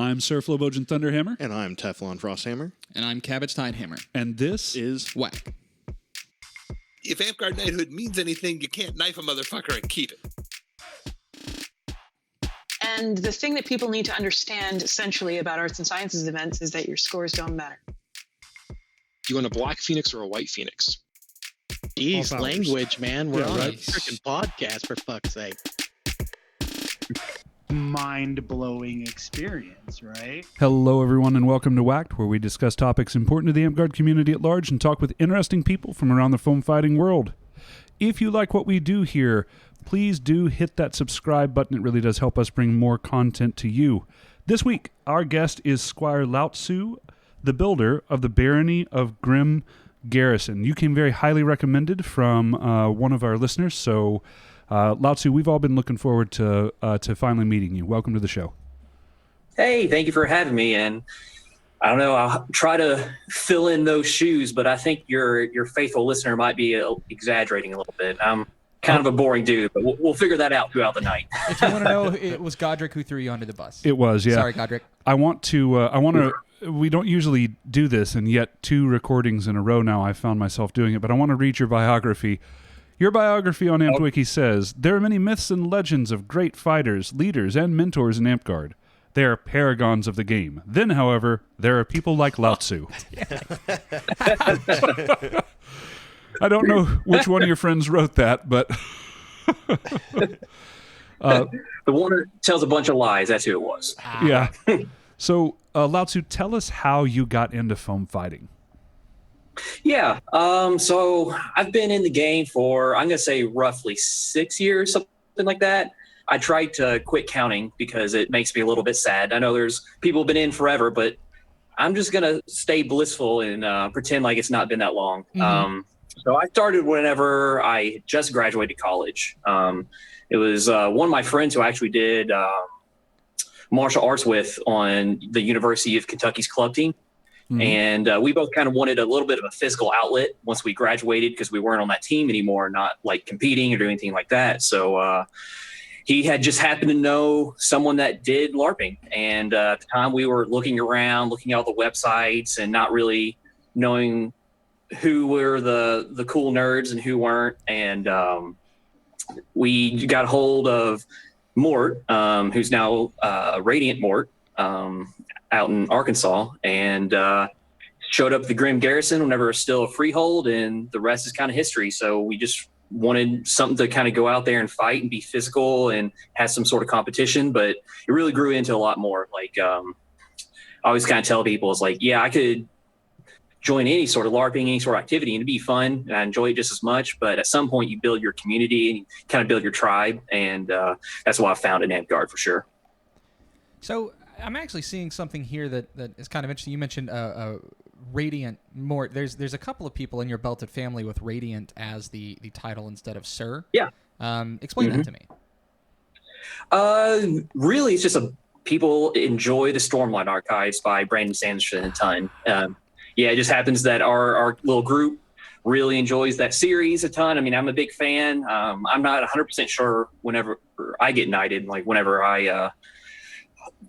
I'm Sir Flobogen Thunderhammer. And I'm Teflon Frosthammer. And I'm Cabbage Tidehammer. And this is WAK. If Amtgard knighthood means anything, you can't knife a motherfucker and keep it. And the thing that people need to understand essentially about arts and sciences events is that your scores don't matter. Do you want a black phoenix or a white phoenix? Jeez, language, man. We're on right. a freaking podcast, for fuck's sake. Mind-blowing experience, right? Hello, everyone, and welcome to WAK, where we discuss topics important to the Amtgard community at large and talk with interesting people from around the foam fighting world. If you like what we do here, please do hit that subscribe button. It really does help us bring more content to you. This week, our guest is Squire Lao Tzu the Builder of the Barony of Grim Garrison. You came very highly recommended from one of our listeners, so Lao Tzu, we've all been looking forward to finally meeting you. Welcome to the show. Hey, thank you for having me. And I don't know, I'll try to fill in those shoes, but I think your faithful listener might be exaggerating a little bit. I'm kind of a boring dude, but we'll figure that out throughout the night. If you want to know, it was Godric who threw you under the bus. It was, yeah. Sorry, Godric. I want to, we don't usually do this, and yet 2 recordings in a row now I found myself doing it, but I want to read your biography. Your biography on AmpWiki says, there are many myths and legends of great fighters, leaders, and mentors in Amtgard. They are paragons of the game. Then, however, there are people like Lao Tzu. I don't know which one of your friends wrote that, but... The one that tells a bunch of lies, that's who it was. Yeah. So, Lao Tzu, tell us how you got into foam fighting. Yeah, so I've been in the game for, I'm going to say roughly 6 years, something like that. I tried to quit counting because it makes me a little bit sad. I know there's people who've been in forever, but I'm just going to stay blissful and pretend like it's not been that long. Mm-hmm. So I started whenever I just graduated college. It was one of my friends who I actually did martial arts with on the University of Kentucky's club team. Mm-hmm. And we both kind of wanted a little bit of a physical outlet once we graduated because we weren't on that team anymore, not like competing or doing anything like that. So he had just happened to know someone that did LARPing. And at the time we were looking around, looking at all the websites and not really knowing who were the cool nerds and who weren't. And we got hold of Mort, who's now Radiant Mort, out in Arkansas, and showed up at the Grim Garrison whenever it was still a freehold, and the rest is kind of history. So we just wanted something to kind of go out there and fight and be physical and have some sort of competition, but it really grew into a lot more. Like I always kind of tell people, it's like, yeah, I could join any sort of LARPing, any sort of activity, and it'd be fun, and I enjoy it just as much, but at some point you build your community and you kind of build your tribe, and that's what I found in Amtgard for sure. So I'm actually seeing something here that is kind of interesting. You mentioned Radiant Mort. There's a couple of people in your belted family with Radiant as the title instead of Sir. Yeah. Explain that to me. Really, it's just people enjoy the Stormlight Archives by Brandon Sanderson a ton. Yeah, it just happens that our little group really enjoys that series a ton. I mean, I'm a big fan. I'm not 100% sure whenever I get knighted, like whenever I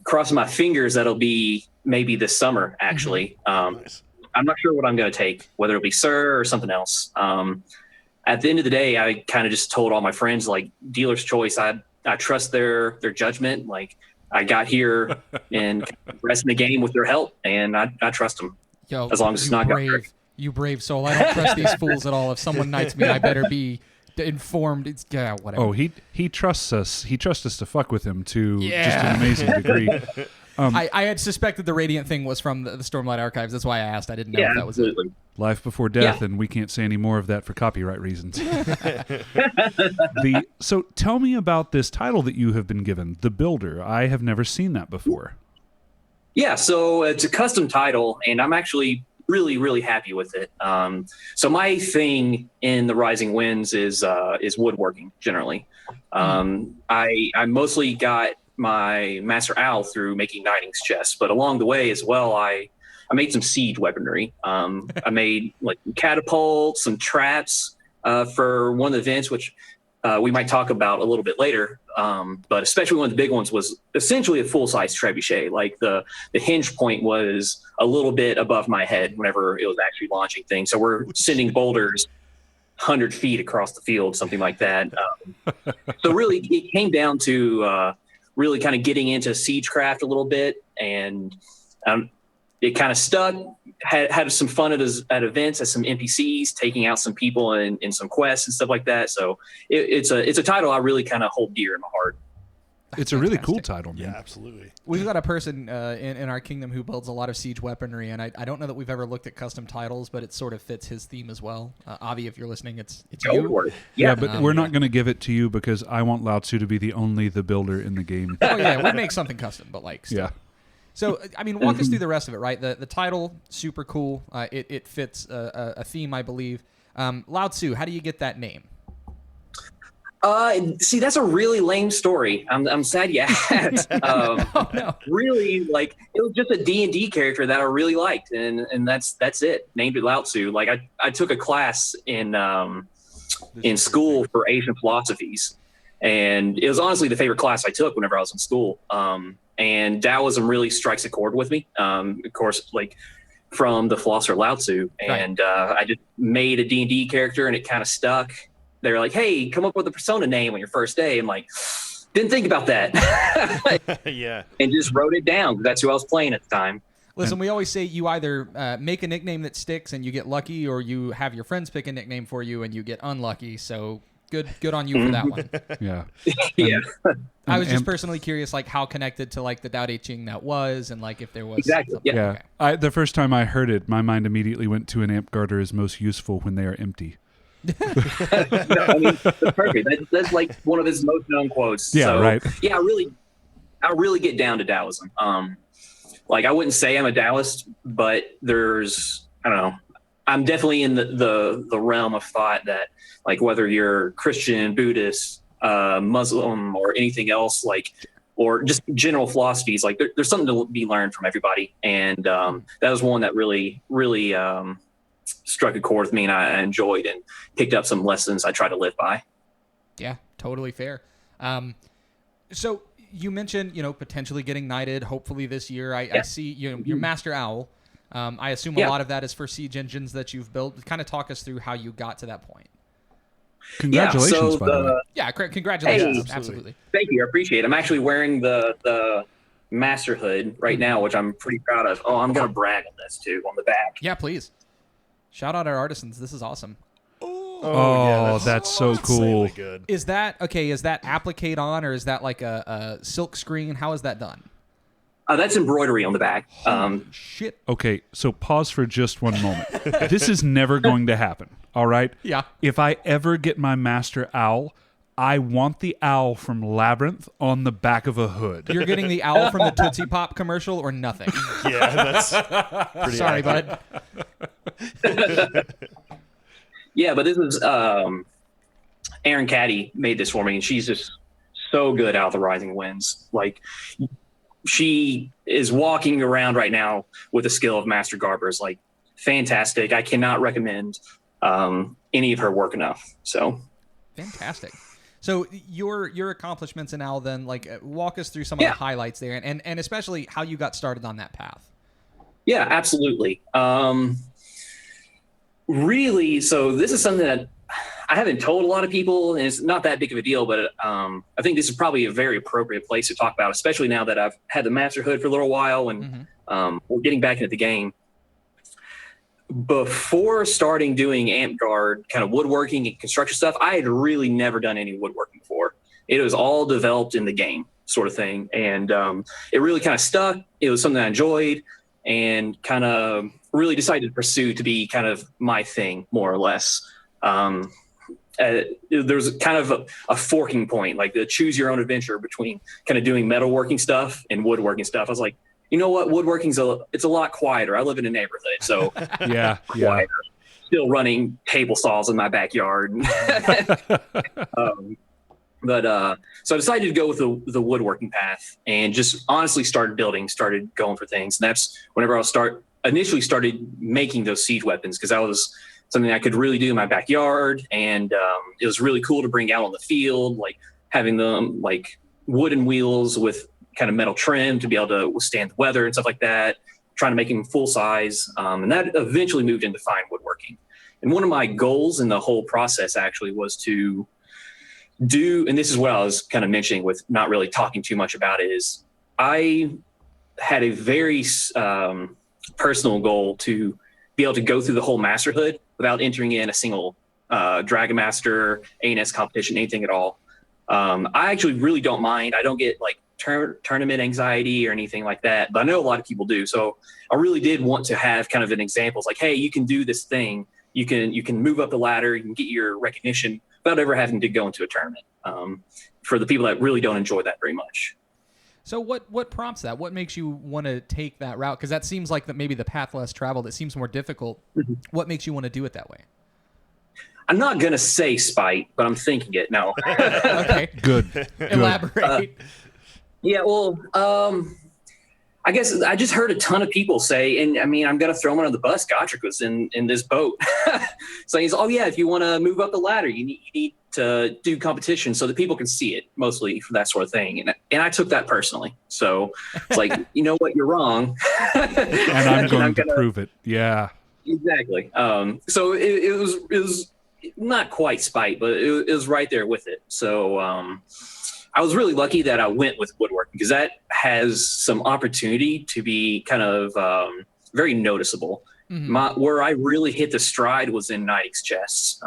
cross my fingers, that'll be maybe this summer, actually. Nice. I'm not sure what I'm going to take, whether it'll be Sir or something else. At the end of the day, I kind of just told all my friends, like, dealer's choice. I trust their judgment. Like, I got here and rest in the game with their help, and I trust them. Yo, as long as it's not brave, you brave soul. I don't trust these fools at all. If someone knights me, I better be informed. It's whatever. Oh, he trusts us. He trusts us to fuck with him to just an amazing degree. I had suspected the Radiant thing was from the Stormlight Archives. That's why I asked. I didn't know if that was it. Life before death, and we can't say any more of that for copyright reasons. So tell me about this title that you have been given, The Builder. I have never seen that before. Yeah, so it's a custom title, and I'm actually really, really happy with it. So my thing in the Rising Winds is woodworking generally. I mostly got my Master Owl through making Knightings chests, but along the way as well, I made some siege weaponry. I made like catapults, some traps for one of the events, which we might talk about a little bit later. But especially one of the big ones was essentially a full-size trebuchet. Like the hinge point was a little bit above my head whenever it was actually launching things. So we're sending boulders 100 feet across the field, something like that. So really, it came down to really kind of getting into siegecraft a little bit, and it kind of stuck. Had some fun at events as some NPCs, taking out some people in some quests and stuff like that. So it's a title I really kind of hold dear in my heart. It's a really cool title, man. Yeah, absolutely. We've got a person in our kingdom who builds a lot of siege weaponry, and I don't know that we've ever looked at custom titles, but it sort of fits his theme as well. Avi, if you're listening, it's you. Yeah, but we're not going to give it to you because I want Lao Tzu to be the builder in the game. Oh yeah, we make something custom, but like still. Yeah. So, I mean, walk us through the rest of it, right? The title, super cool. It fits a theme, I believe. Lao Tzu, how do you get that name? See, that's a really lame story. I'm sad you asked. Oh, no. Really, like, it was just a D&D character that I really liked, and that's it. Named it Lao Tzu. Like, I took a class in school for Asian philosophies, and it was honestly the favorite class I took whenever I was in school. And Taoism really strikes a chord with me. Of course, like from the philosopher Lao Tzu, and I just made a D&D character, and it kind of stuck. They were like, "Hey, come up with a persona name on your first day." I'm like, didn't think about that. Yeah. And just wrote it down. That's who I was playing at the time. Listen, we always say you either make a nickname that sticks and you get lucky, or you have your friends pick a nickname for you and you get unlucky. So good on you for that one. Yeah. Yeah. I was just personally curious, like how connected to like the Tao Te Ching that was, and like if there was Exactly. something. Yeah. Okay. The first time I heard it, my mind immediately went to an amp garter is most useful when they are empty. No, I mean, that's perfect. That's like one of his most known quotes. Yeah, so, right. Yeah, I really get down to Taoism. Like I wouldn't say I'm a Taoist, but there's, I don't know, I'm definitely in the realm of thought that like whether you're Christian, Buddhist, Muslim, or anything else, like, or just general philosophies, like there's something to be learned from everybody. And that was one that really struck a chord with me, and I enjoyed and picked up some lessons I try to live by. Yeah, totally fair. So you mentioned, potentially getting knighted, hopefully this year. I see your Master Owl. I assume a lot of that is for siege engines that you've built. Kind of talk us through how you got to that point. Congratulations, by the way. Yeah, congratulations. Hey, absolutely. Thank you. I appreciate it. I'm actually wearing the Master Hood right now, which I'm pretty proud of. Oh, I'm going to brag on this too, on the back. Yeah, please. Shout out our artisans. This is awesome. Oh, that's so cool. Good. Is that applique on, or is that like a silk screen? How is that done? That's embroidery on the back. Shit. Okay, so pause for just one moment. This is never going to happen, all right? Yeah. If I ever get my Master Owl, I want the owl from Labyrinth on the back of a hood. You're getting the owl from the Tootsie Pop commercial or nothing? Yeah, that's pretty Sorry, accurate. bud. Yeah, but this is Erin Caddy made this for me, and she's just so good out of the Rising Winds. Like, she is walking around right now with the skill of Master Garbers. Like, fantastic. I cannot recommend any of her work enough. So Fantastic. So your accomplishments in Owl, then, like, walk us through some of the highlights there, and especially how you got started on that path. Yeah, absolutely. Really, so this is something that I haven't told a lot of people, and it's not that big of a deal, but I think this is probably a very appropriate place to talk about, especially now that I've had the Master Hood for a little while, and we're getting back into the game. Before starting doing Amtgard kind of woodworking and construction stuff, I had really never done any woodworking before. It was all developed in the game sort of thing. And it really kind of stuck. It was something I enjoyed and kind of really decided to pursue to be kind of my thing, more or less. There's kind of a forking point, like the choose your own adventure between kind of doing metalworking stuff and woodworking stuff. I was like, you know what? Woodworking's it's a lot quieter. I live in a neighborhood, so yeah. Still running table saws in my backyard. So I decided to go with the woodworking path and just honestly started going for things. And that's whenever I initially started making those siege weapons, because I was something I could really do in my backyard. And it was really cool to bring out on the field, like having them like wooden wheels with kind of metal trim to be able to withstand the weather and stuff like that, trying to make them full size. And that eventually moved into fine woodworking. And one of my goals in the whole process actually was to do, and this is what I was kind of mentioning with not really talking too much about it, is I had a very personal goal to be able to go through the whole masterhood without entering in a single Dragon Master, ANS competition, anything at all. I actually really don't mind. I don't get like tournament anxiety or anything like that, but I know a lot of people do. So I really did want to have kind of an example. It's like, hey, you can do this thing. You can move up the ladder. You can get your recognition without ever having to go into a tournament. For the people that really don't enjoy that very much. So what prompts that? What makes you want to take that route? Because that seems like that maybe the path less traveled. It seems more difficult. Mm-hmm. What makes you want to do it that way? I'm not gonna say spite, but I'm thinking it. No. Okay. Good. Elaborate. Yeah. Well, I guess I just heard a ton of people say, and I mean, I'm going to throw him under the bus. Gotrek was in this boat. So he's, oh yeah, if you want to move up the ladder, you need to do competition so that people can see it, mostly for that sort of thing. And I took that personally. So it's like, you know what, you're wrong. And I'm going to prove it. Yeah. Exactly. So it was not quite spite, but it was right there with it. So, I was really lucky that I went with woodworking because that has some opportunity to be kind of very noticeable. Mm-hmm. Where I really hit the stride was in Knight's chests.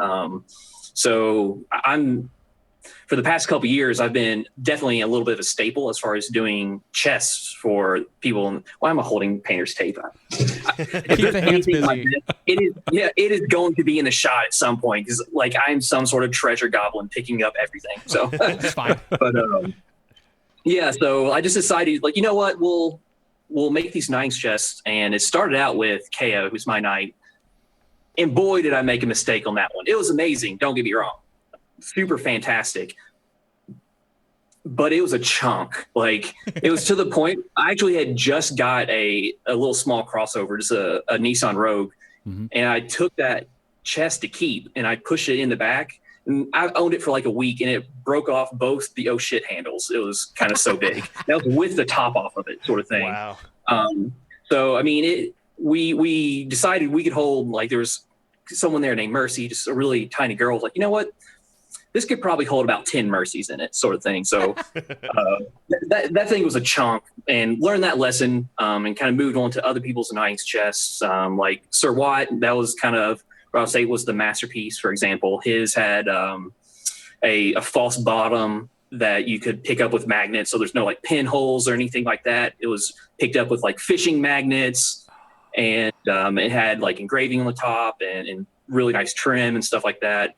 So for the past couple of years, I've been definitely a little bit of a staple as far as doing chests for people. Why am I holding painter's tape? Keep the hands busy. Like it is going to be in the shot at some point because like I'm some sort of treasure goblin picking up everything. So it's fine. But yeah, so I just decided like, you know what, we'll make these Knight's chests, and it started out with KO, who's my knight. And boy, did I make a mistake on that one. It was amazing. Don't get me wrong. Super fantastic. But it was a chunk. Like it was to the point, I actually had just got a little small crossover, just a Nissan Rogue. Mm-hmm. And I took that chest to keep and I pushed it in the back. And I owned it for like a week and it broke off both the oh shit handles. It was kind of so big. That was with the top off of it sort of thing. Wow. So, I mean, we decided we could hold, like there was someone there named Mercy, just a really tiny girl, was like, you know what? This could probably hold about 10 Mercies in it, sort of thing. So that thing was a chunk, and learned that lesson and kind of moved on to other people's Knight's chests. Like Sir Watt, that was kind of what I would say was the masterpiece, for example. His had a false bottom that you could pick up with magnets. So there's no like pinholes or anything like that. It was picked up with like fishing magnets, and it had like engraving on the top and really nice trim and stuff like that.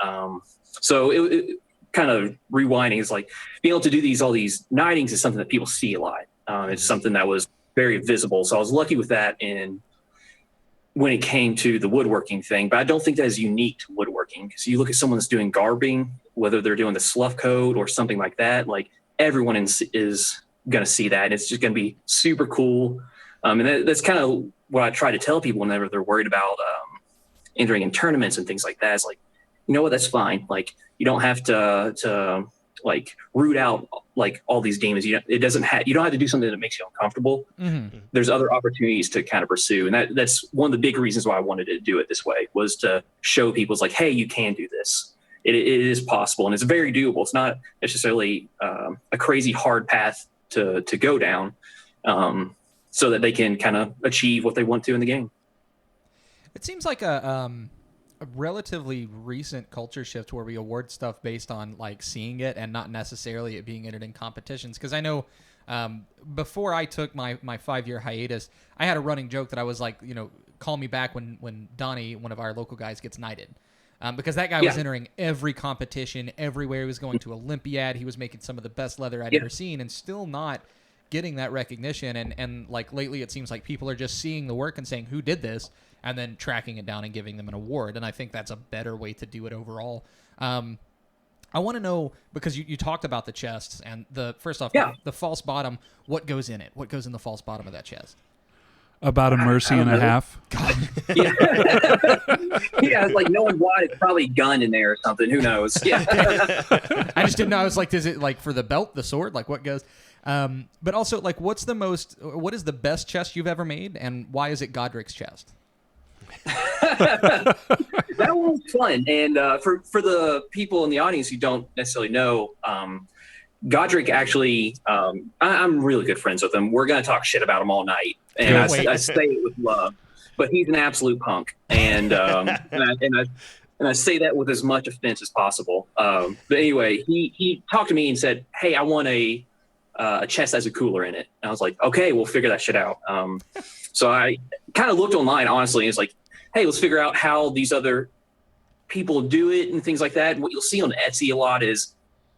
So it kind of rewinding is like being able to do all these knightings is something that people see a lot. It's something that was very visible. So I was lucky with that when it came to the woodworking thing, but I don't think that is unique to woodworking, because you look at someone that's doing garbing, whether they're doing the slough coat or something like that, like everyone is going to see that. And it's just going to be super cool. And that's kind of what I try to tell people whenever they're worried about entering in tournaments and things like that. It's like, you know what, that's fine. Like, you don't have to like root out like all these demons. You don't have to do something that makes you uncomfortable. Mm-hmm. There's other opportunities to kind of pursue. And that's one of the big reasons why I wanted to do it this way, was to show people it's like, hey, you can do this. It is possible, and it's very doable. It's not necessarily a crazy hard path to go down, so that they can kind of achieve what they want to in the game. It seems like a relatively recent culture shift where we award stuff based on like seeing it and not necessarily it being entered in competitions. Because I know before I took my 5-year hiatus, I had a running joke that I was like, call me back when Donnie, one of our local guys, gets knighted. Because that guy was entering every competition everywhere. He was going to Olympiad. He was making some of the best leather I'd ever seen, and still not getting that recognition. And like lately it seems like people are just seeing the work and saying, who did this? And then tracking it down and giving them an award. And I think that's a better way to do it overall. I want to know, because you talked about the chests and the false bottom, what goes in it? What goes in the false bottom of that chest? About a mercy and a half. Yeah. Yeah, it's like no one why it's probably a gun in there or something. Who knows? Yeah. I just didn't know. I was like, is it like for the belt, the sword? Like what goes? But also, like, what is the best chest you've ever made, and why is it Godric's chest? That one was fun. And for the people in the audience who don't necessarily know, Godric actually, I'm really good friends with him. We're going to talk shit about him all night. And I say it with love. But he's an absolute punk. And I say that with as much offense as possible. But anyway, he talked to me and said, hey, I want a chest that has a cooler in it. And I was like, okay, we'll figure that shit out. So I kind of looked online, honestly, and it's like, hey, let's figure out how these other people do it and things like that. And what you'll see on Etsy a lot is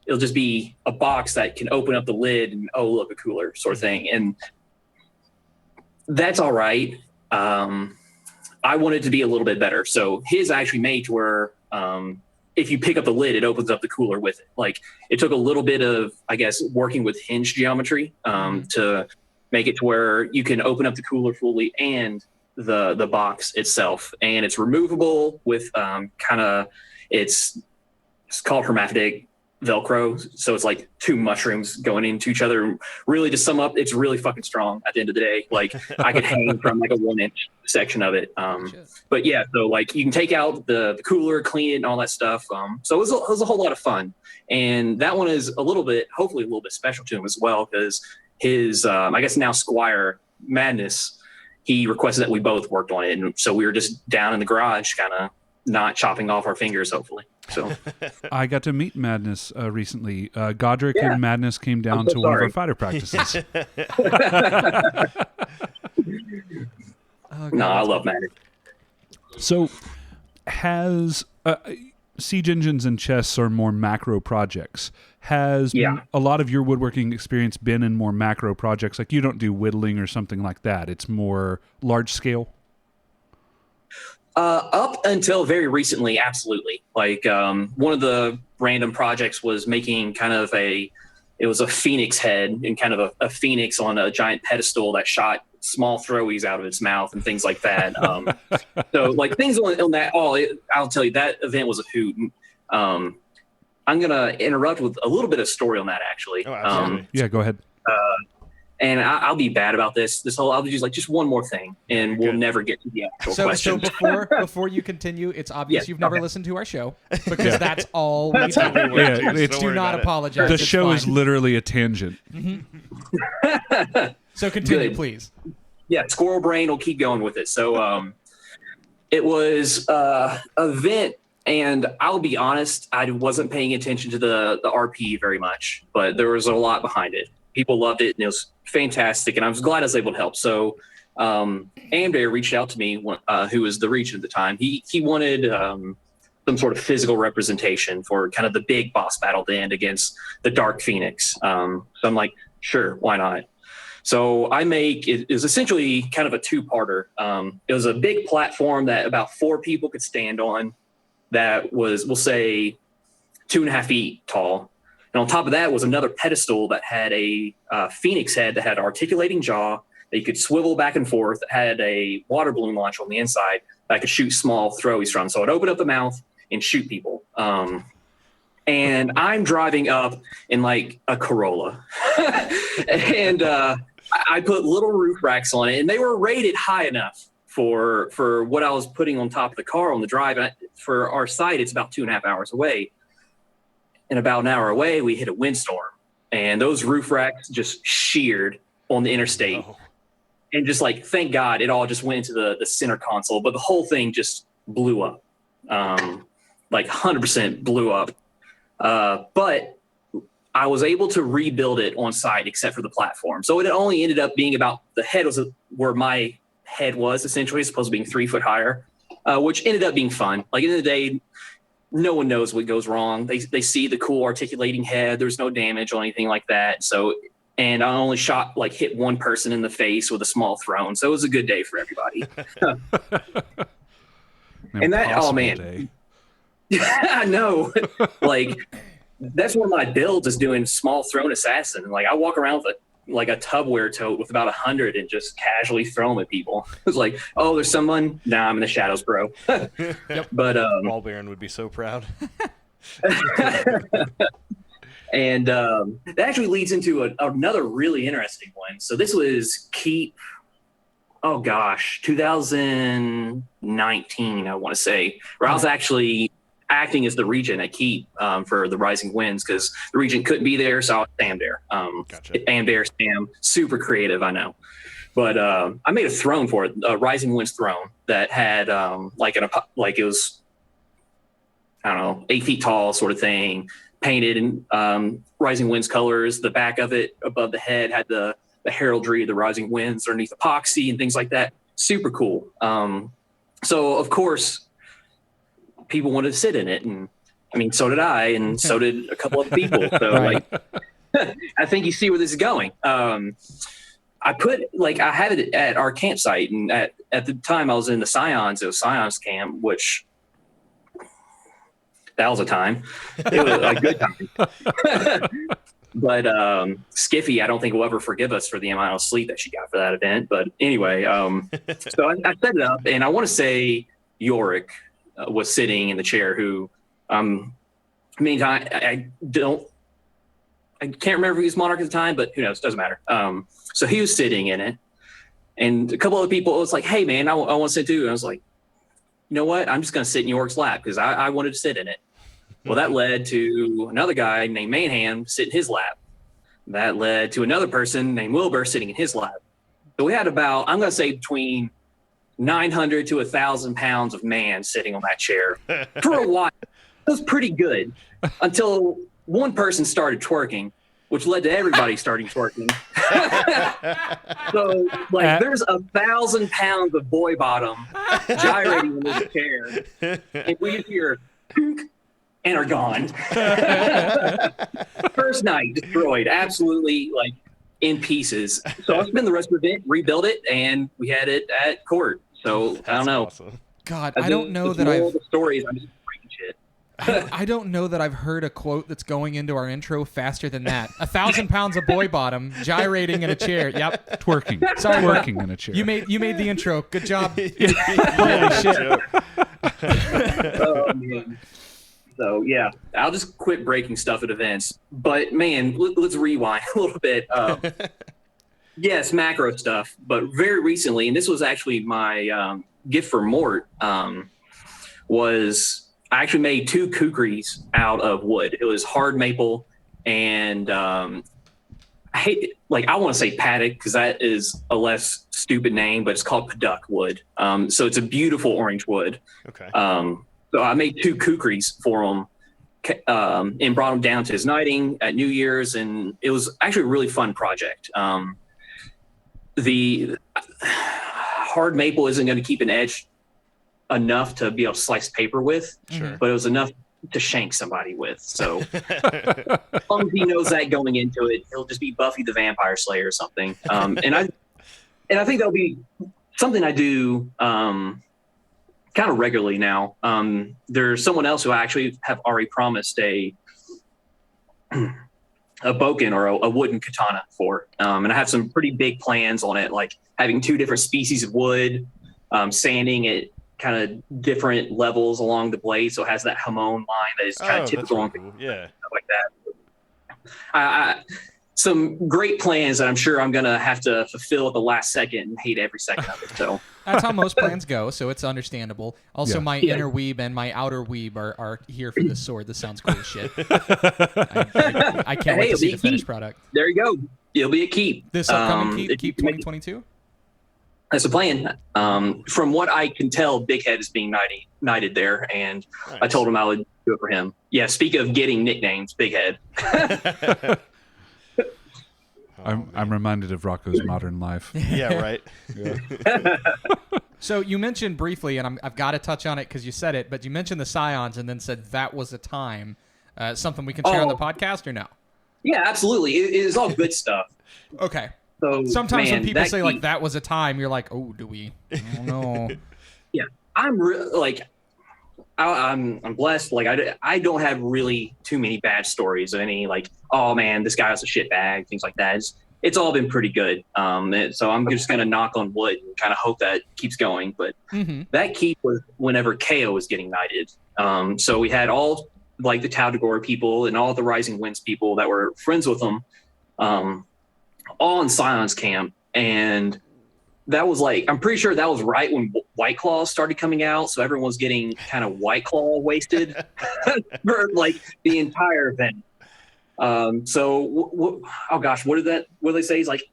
it'll just be a box that can open up the lid and, oh, look, a cooler sort of thing. And that's all right. I wanted to be a little bit better. So his actually made to where if you pick up the lid, it opens up the cooler with it. Like it took a little bit of, I guess, working with hinge geometry to make it to where you can open up the cooler fully and the box itself. And it's removable with it's called hermaphroditic Velcro. So it's like two mushrooms going into each other. Really, to sum up, it's really fucking strong at the end of the day. Like I could hang from like a 1-inch section of it. But yeah, so like you can take out the cooler, clean it and all that stuff. So it was a whole lot of fun. And that one is hopefully a little bit special to him as well, because his, I guess now Squire Madness, he requested that we both worked on it. And so we were just down in the garage, kind of not chopping off our fingers, hopefully. So I got to meet Madness recently. Godric and Madness came down to one of our fighter practices. No, I love Madness. So has siege engines and chests are more macro projects. Has a lot of your woodworking experience been in more macro projects? Like you don't do whittling or something like that. It's more large scale? Up until very recently, absolutely. Like one of the random projects was making it was a phoenix head and kind of a phoenix on a giant pedestal that shot small throwies out of its mouth and things like that. So like things on that, I'll tell you, that event was a hoot. I'm going to interrupt with a little bit of story on that, actually. Oh, absolutely. Yeah, go ahead. And I'll be bad about this. I'll do just one more thing, and we'll never get to the actual question. So before you continue, it's obvious you've never listened to our show, because that's all we do. Do not apologize. The show is literally a tangent. Mm-hmm. So continue, please. Yeah, squirrel brain will keep going with it. So it was an event, and I'll be honest, I wasn't paying attention to the RP very much, but there was a lot behind it. People loved it, and it was fantastic, and I was glad I was able to help. So Amdair reached out to me, who was the regent at the time. He wanted some sort of physical representation for kind of the big boss battle to end against the Dark Phoenix. So I'm like, sure, why not? So it was essentially kind of a two-parter. It was a big platform that about 4 people could stand on that was, we'll say, 2.5 feet tall. And on top of that was another pedestal that had a phoenix head that had an articulating jaw that you could swivel back and forth, that had a water balloon launcher on the inside that I could shoot small throwies from. So I'd open up the mouth and shoot people. And I'm driving up in like a Corolla. And I put little roof racks on it, and they were rated high enough for what I was putting on top of the car on the drive. And for our site, it's about 2.5 hours away. And about an hour away, we hit a windstorm, and those roof racks just sheared on the interstate. Oh. And just like, thank God, it all just went into the center console, but the whole thing just blew up. Like 100% blew up. But I was able to rebuild it on site except for the platform. So it only ended up being about, the head was where my head was, essentially, supposed to be 3 foot higher, which ended up being fun. Like, in the day, no one knows what goes wrong. They see the cool articulating head. There's no damage or anything like that. So, and I only hit one person in the face with a small throne. So it was a good day for everybody. And that, oh man. Day. I know. Like, that's one of my builds is doing small throne assassin. Like, I walk around with like a Tupperware tote with about 100 and just casually throw them at people. It was like, oh, there's someone. Nah, I'm in the shadows, bro. Yep. But Wall Baron would be so proud. and that actually leads into another really interesting one. So this was Keep. Oh gosh, 2019, I want to say, where I was actually acting as the regent at Keep for the Rising Winds, because the regent couldn't be there, so I was Sam there. Gotcha. Sam, super creative, I know. But I made a throne for it, a Rising Winds throne that had like it was, I don't know, 8 feet tall sort of thing, painted in Rising Winds colors. The back of it above the head had the heraldry of the Rising Winds underneath epoxy and things like that. Super cool. So of course, people wanted to sit in it, and I mean, so did I, and so did a couple other people. So Right. like, I think you see where this is going. I had it at our campsite, and at the time I was in the Scions. It was Scions camp, which that was a time. It was a good time. But Skiffy, I don't think will ever forgive us for the amount of sleep that she got for that event. But anyway, so I set it up, and I want to say Yorick was sitting in the chair. Who, meantime, I can't remember if he was monarch at the time, but who knows? Doesn't matter. So he was sitting in it, and a couple other people was like, "Hey, man, I want to sit too." And I was like, "You know what? I'm just going to sit in Yorick's lap because I wanted to sit in it." Well, that led to another guy named Manham sitting in his lap. That led to another person named Wilbur sitting in his lap. So we had about, I'm going to say, between 900 to 1,000 pounds of man sitting on that chair for a while. It was pretty good until one person started twerking, which led to everybody starting twerking. So, like, there's 1,000 pounds of boy bottom gyrating in this chair, and we just hear and are gone. First night destroyed, absolutely like in pieces. So I spent the rest of the event, rebuilt it, and we had it at court. So I don't know. Awesome. God, I don't know that all I've. the stories. I'm just breaking shit. I don't know that I've heard a quote that's going into our intro faster than that. 1,000 pounds of boy bottom gyrating in a chair. Yep. Twerking. Sorry, Twerking in a chair. You made the intro. Good job. Yeah, shit. Oh, man. So yeah, I'll just quit breaking stuff at events. But man, let's rewind a little bit. Yes, macro stuff, but very recently, and this was actually my gift for Mort, was I actually made 2 kukris out of wood. It was hard maple and I want to say paddock because that is a less stupid name, but it's called paddock wood. So it's a beautiful orange wood. Okay. So I made 2 kukris for him and brought him down to his knighting at New Year's, and it was actually a really fun project. The hard maple isn't going to keep an edge enough to be able to slice paper with, Sure. but it was enough to shank somebody with. So as long as he knows that going into it, he'll just be Buffy the Vampire Slayer or something. And I think that'll be something I do kind of regularly now. There's someone else who I actually have already promised a boken or a wooden katana for. And I have some pretty big plans on it, like having 2 different species of wood, sanding it kind of different levels along the blade, so it has that hamon line that is kind of typical on really cool. Yeah. stuff like that. Some great plans that I'm sure I'm gonna have to fulfill at the last second and hate every second of it. So That's how most plans go, so it's understandable. Also, Yeah. my Yeah. inner weeb and my outer weeb are here for this sword. This sounds cool as shit. I can't wait Hey, to see the it'll be finished keep. product. there you go. It'll be a keep. This upcoming if keep you make it- 2022? That's the plan. From what I can tell, Big Head is being knighted there, and I told him I would do it for him. Yeah, speak of getting nicknames, Big Head. I'm reminded of Rocco's Modern Life. Yeah, right. So you mentioned briefly, and I've got to touch on it because you said it, but you mentioned the Scions and then said that was a time. Something we can share on the podcast or no? Yeah, absolutely. It is all good stuff. Okay. So Sometimes man, when people that say like keep- that was a time, you're like, oh, do we? I don't know. I'm I'm blessed. Like I don't have really too many bad stories of any like, oh man, this guy was a shitbag, things like that. it's all been pretty good. So I'm just going to knock on wood and kind of hope that keeps going. But that keep was whenever KO was getting knighted. So we had all like the Tal'Dorei people and all the Rising Winds people that were friends with them, all in Scion's camp. And that was like, I'm pretty sure that was right when White Claws started coming out. So everyone was getting kind of White Claw wasted for like the entire event. Oh gosh, what did they say? He's like,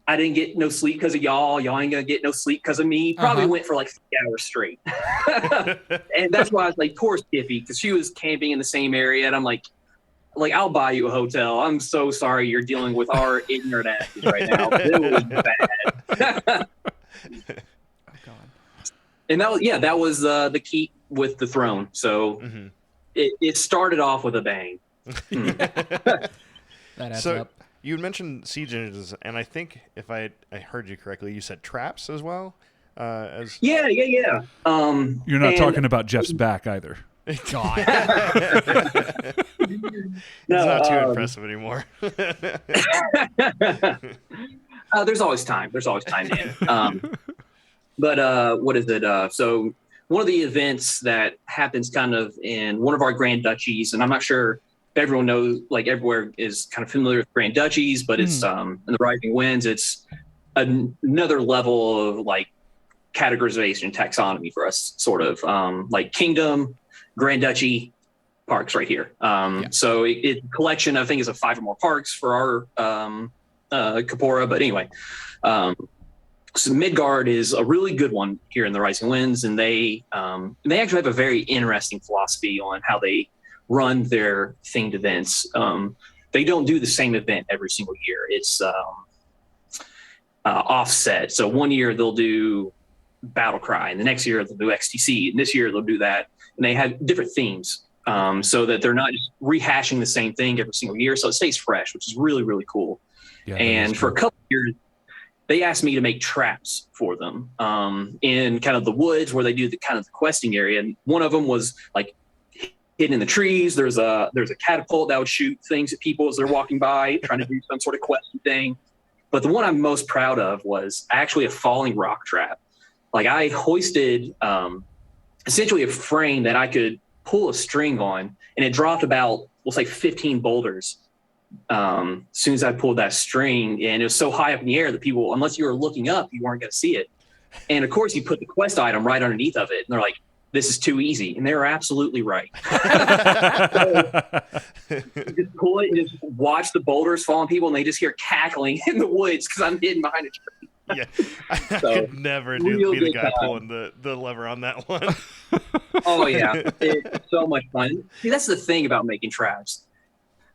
I didn't get no sleep because of y'all. Y'all ain't gonna get no sleep because of me. Probably went for like 3 hours straight. And that's why I was like, poor Skippy, because she was camping in the same area. And I'm like, I'll buy you a hotel. I'm so sorry you're dealing with our ignorant asses right now. It was bad. Oh God. And that was the keep with the throne. So it started off with a bang. That adds up. You mentioned siege engines, and I think if I heard you correctly, you said traps as well. Yeah. You're not talking about Jeff's back either. God. It's not too impressive anymore. There's always time. Dan. But what is it? So one of the events that happens kind of in one of our Grand Duchies, and I'm not sure if everyone knows, like everywhere is kind of familiar with Grand Duchies, but it's in the Rising Winds, it's another level of like categorization, taxonomy for us, sort of like Kingdom, Grand Duchy, parks right here. So it's a collection, I think, is of 5 or more parks for our Kapora. But anyway, so Midgard is a really good one here in the Rising Winds, and they actually have a very interesting philosophy on how they run their themed events. They don't do the same event every single year. It's offset. So one year they'll do Battle Cry, and the next year they'll do XTC, and this year they'll do that. And they have different themes so that they're not just rehashing the same thing every single year. So it stays fresh, which is really, really cool. Yeah, and for a couple of years, they asked me to make traps for them in kind of the woods where they do the kind of the questing area. And one of them was like hidden in the trees. There's a catapult that would shoot things at people as they're walking by, trying to do some sort of questing thing. But the one I'm most proud of was actually a falling rock trap. Like I hoisted essentially a frame that I could pull a string on, and it dropped about, we'll say 15 boulders as soon as I pulled that string. And it was so high up in the air that people, unless you were looking up, you weren't going to see it. And of course, you put the quest item right underneath of it, and they're like, this is too easy. And they were absolutely right. So, just pull it and just watch the boulders fall on people, and they just hear cackling in the woods because I'm hidden behind a tree. Yeah, I could never be the guy pulling the lever on that one. Oh, yeah. It's so much fun. See, that's the thing about making traps.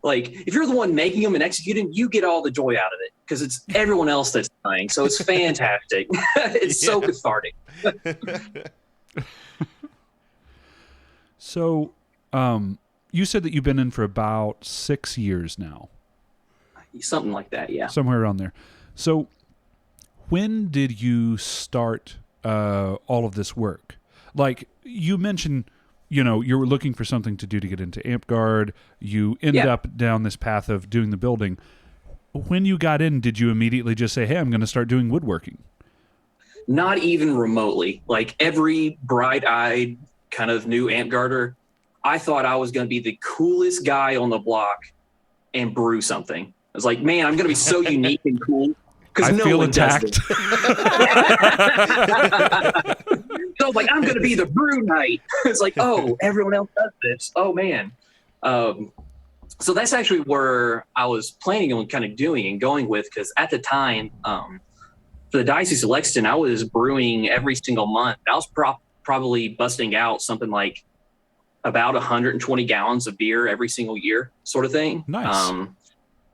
Like, if you're the one making them and executing, you get all the joy out of it because it's everyone else that's dying. So it's fantastic. It's so cathartic. So, you said that you've been in for about 6 years now. Something like that, yeah. Somewhere around there. So, when did you start all of this work? Like, you mentioned, you were looking for something to do to get into Amtgard. You ended up down this path of doing the building. When you got in, did you immediately just say, hey, I'm going to start doing woodworking? Not even remotely. Like, every bright-eyed kind of new Amtgarder, I thought I was going to be the coolest guy on the block and brew something. I was like, man, I'm going to be so unique and cool. I no feel one attacked. So I was like, I'm going to be the brew knight. It's like, oh, everyone else does this. Oh, man. So that's actually where I was planning on kind of doing and going with, because at the time, for the Diocese of Lexington, I was brewing every single month. I was probably busting out something like about 120 gallons of beer every single year, sort of thing. Nice.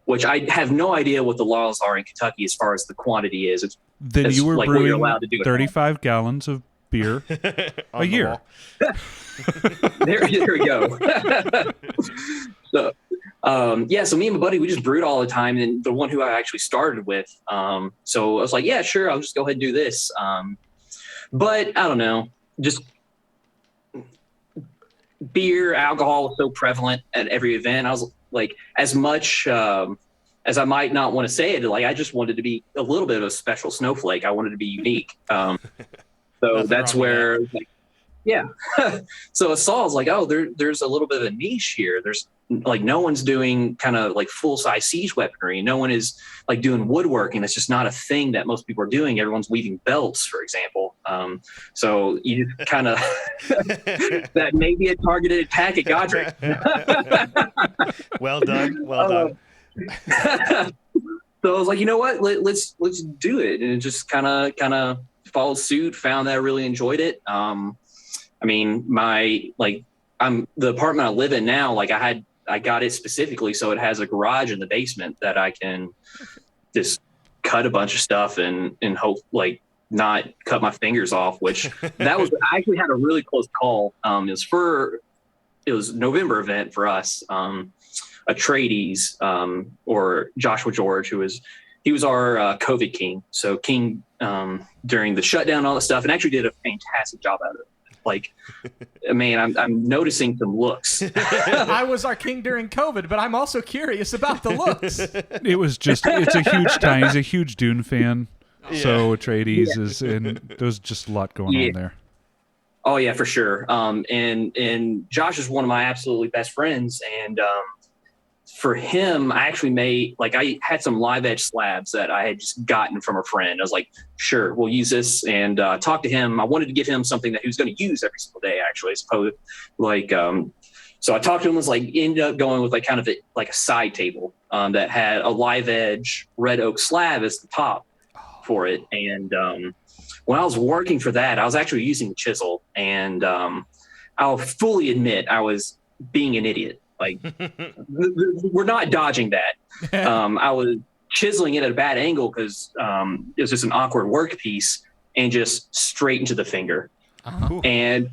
Which I have no idea what the laws are in Kentucky as far as the quantity is. Then you were like brewing what you're allowed to do 35 gallons of beer a year. there we go. So, so me and my buddy, we just brewed all the time. And the one who I actually started with, so I was like, yeah, sure, I'll just go ahead and do this. But I don't know, just beer, alcohol was so prevalent at every event. I was like, as much as I might not want to say it, like I just wanted to be a little bit of a special snowflake. I wanted to be unique. So that's where, like, yeah. So I saw, I was like, oh, there's a little bit of a niche here. There's like, no one's doing kind of like full size siege weaponry. No one is like doing woodworking. That's just not a thing that most people are doing. Everyone's weaving belts, for example. So you kind of, that may be a targeted attack at Godric. Well done. Well done. So I was like, you know what? Let's do it, and it just kind of followed suit. Found that I really enjoyed it. I mean, the apartment I live in now, like I got it specifically so it has a garage in the basement that I can just cut a bunch of stuff and hope like not cut my fingers off. Which I actually had a really close call. It was a November event for us. Atreides, or Joshua George, he was our COVID king. So king during the shutdown and all that stuff, and actually did a fantastic job at it. Like, man, I'm noticing some looks. I was our king during COVID, but I'm also curious about the looks. It's a huge time. He's a huge Dune fan. Yeah. So Atreides is, and there's just a lot going on there. Oh yeah, for sure. And Josh is one of my absolutely best friends, and for him, I actually I had some live edge slabs that I had just gotten from a friend. I was like, sure, we'll use this, and talk to him. I wanted to give him something that he was going to use every single day, actually, I suppose. So I talked to him, ended up going with kind of a side table that had a live edge red oak slab as the top for it. And when I was working for that, I was actually using the chisel, and I'll fully admit I was being an idiot. Like, we're not dodging that. I was chiseling it at a bad angle because it was just an awkward workpiece, and just straight into the finger. And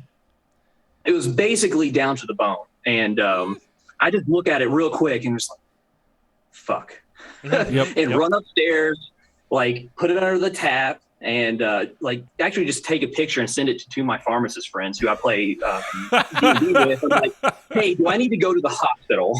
it was basically down to the bone. And I just look at it real quick and just like, fuck. Run upstairs, like put it under the tap, and actually just take a picture and send it to two of my pharmacist friends who I play D&D with. I'm like, hey, do I need to go to the hospital?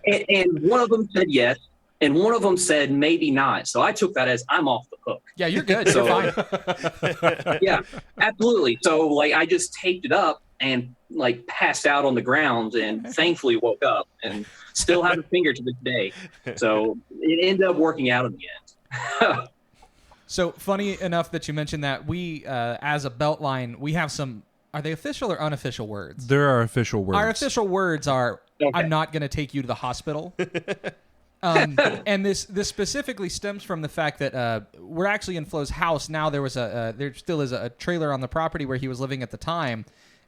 and one of them said yes, and one of them said maybe not. So I took that as I'm off the hook. Yeah, you're good. So, you're fine. Yeah, absolutely. So I just taped it up and passed out on the ground, and thankfully woke up and still have a finger to this day. So it ended up working out in the end. So funny enough that you mentioned that, we, as a belt line, we have some, are they official or unofficial words? There are official words. Our official words are, okay, I'm not going to take you to the hospital. And this specifically stems from the fact that we're actually in Flo's house now. There still is a trailer on the property where he was living at the time,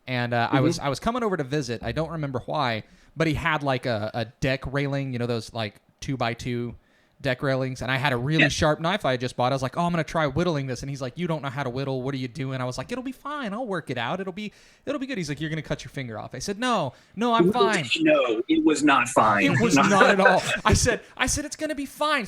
and I was coming over to visit. I don't remember why, but he had a deck railing, those 2x2 deck railings, and I had a really sharp knife I had just bought. I was like, oh, I'm gonna try whittling this, and he's like, you don't know how to whittle, what are you doing? I was like, it'll be fine, I'll work it out, it'll be good. He's like, you're gonna cut your finger off. I said, no, I'm fine. No, it was not fine. It was not at all. I said it's gonna be fine.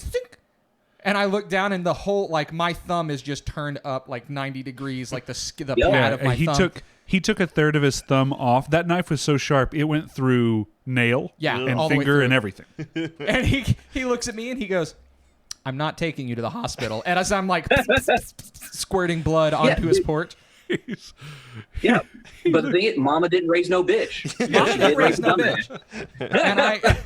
And I looked down, and the whole, my thumb is just turned up 90 degrees, the pad of my thumb. He took a third of his thumb off. That knife was so sharp, it went through nail and finger and everything. And he looks at me and he goes, I'm not taking you to the hospital. And as I'm squirting blood onto his porch. Yeah, but the thing is, Mama didn't raise no bitch. Mama didn't raise no bitch. And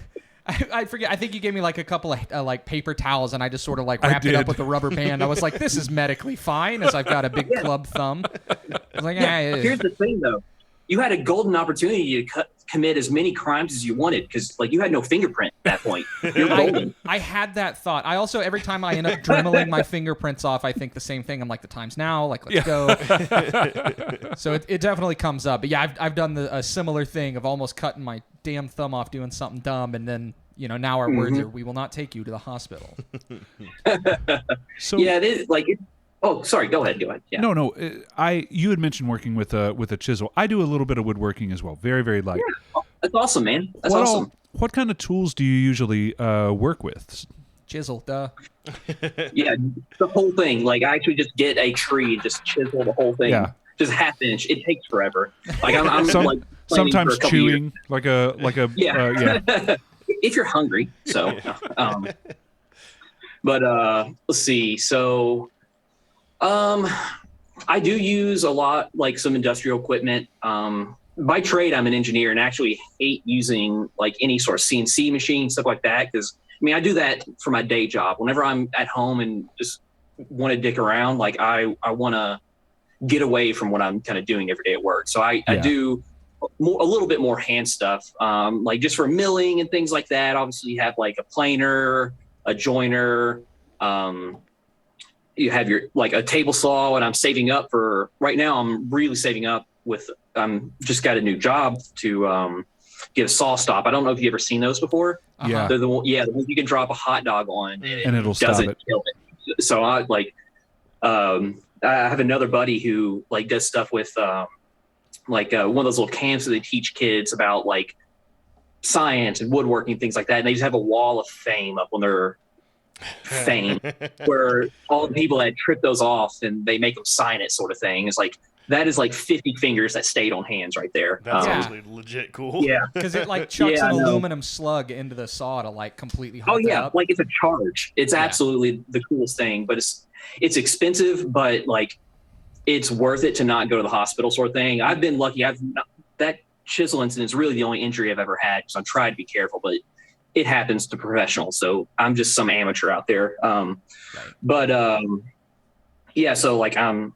I forget. I think you gave me a couple of paper towels, and I just sort of wrapped it up with a rubber band. I was like, "This is medically fine," as I've got a big club thumb. I was like, Here's the thing, though. You had a golden opportunity to commit as many crimes as you wanted because, you had no fingerprint at that point. You're golden. I had that thought. I also, every time I end up dremeling my fingerprints off, I think the same thing. I'm like, the time's now. Let's go. So it definitely comes up. But yeah, I've done a similar thing of almost cutting my damn thumb off doing something dumb, and then now our words are, we will not take you to the hospital. So yeah, it is oh, sorry. Go ahead. Yeah. No. You had mentioned working with a chisel. I do a little bit of woodworking as well. Very, very light. Yeah, that's awesome, man. That's awesome. What kind of tools do you usually work with? Chisel, duh. Yeah, the whole thing. I actually just get a tree and just chisel the whole thing. Yeah. Just half inch. It takes forever. I'm sometimes chewing like a yeah. if you're hungry. So, but let's see. So, I do use a lot, like some industrial equipment. By trade, I'm an engineer and actually hate using like any sort of CNC machine, stuff like that. Because I mean, I do that for my day job. Whenever I'm at home and just want to dick around, like I want to get away from what I'm kind of doing every day at work. So I do a little bit more hand stuff, like just for milling and things like that. Obviously, you have like a planer, a joiner. You have your like a table saw, and I'm saving up for right now. I'm really saving up with. Just got a new job to get a saw stop. I don't know if you've ever seen those before. Yeah, they're the ones you can drop a hot dog on, and it'll stop it. Kill it. So I have another buddy who like does stuff with one of those little camps that they teach kids about like science and woodworking, things like that. And they just have a wall of fame up on their fame where all the people that trip those off and they make them sign it, sort of thing. It's like that is like 50 fingers that stayed on hands right there. That's actually legit cool. Yeah, because it like chucks an aluminum slug into the saw to like completely hot it up. Like it's a charge. It's absolutely the coolest thing, but it's expensive, but like it's worth it to not go to the hospital, sort of thing. I've been lucky. That chisel incident is really the only injury I've ever had, because I'm trying to be careful, but it happens to professionals. So I'm just some amateur out there. But so like I'm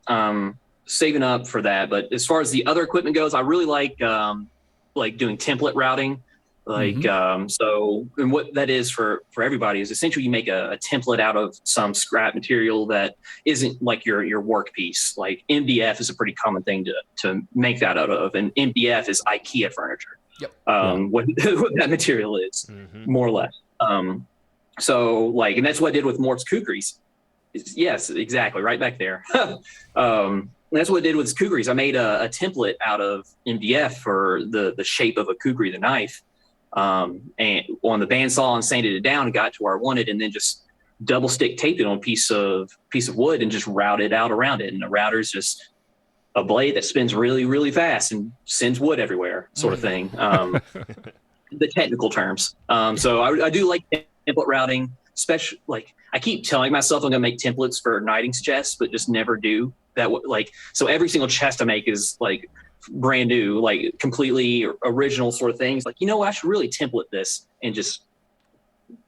saving up for that. But as far as the other equipment goes, I really like doing template routing. So, and what that is for everybody is essentially you make a template out of some scrap material that isn't like your work piece. Like MDF is a pretty common thing to make that out of, and MDF is IKEA furniture. Yep. What that material is, more or less. So like, and that's what I did with Mort's kukris. Yes, exactly, right back there. That's what I did with his kukris. I made a template out of MDF for the shape of a kukri, the knife, and on the bandsaw, and sanded it down and got to where I wanted, and then just double stick taped it on a piece of wood and just routed out around it. And the router is just a blade that spins really, really fast and sends wood everywhere, sort of thing. The technical terms. So I do like template routing, especially like I keep telling myself I'm going to make templates for Knighting's chests, but just never do that. So every single chest I make is like brand new, like completely original sort of things. Like, I should really template this, and just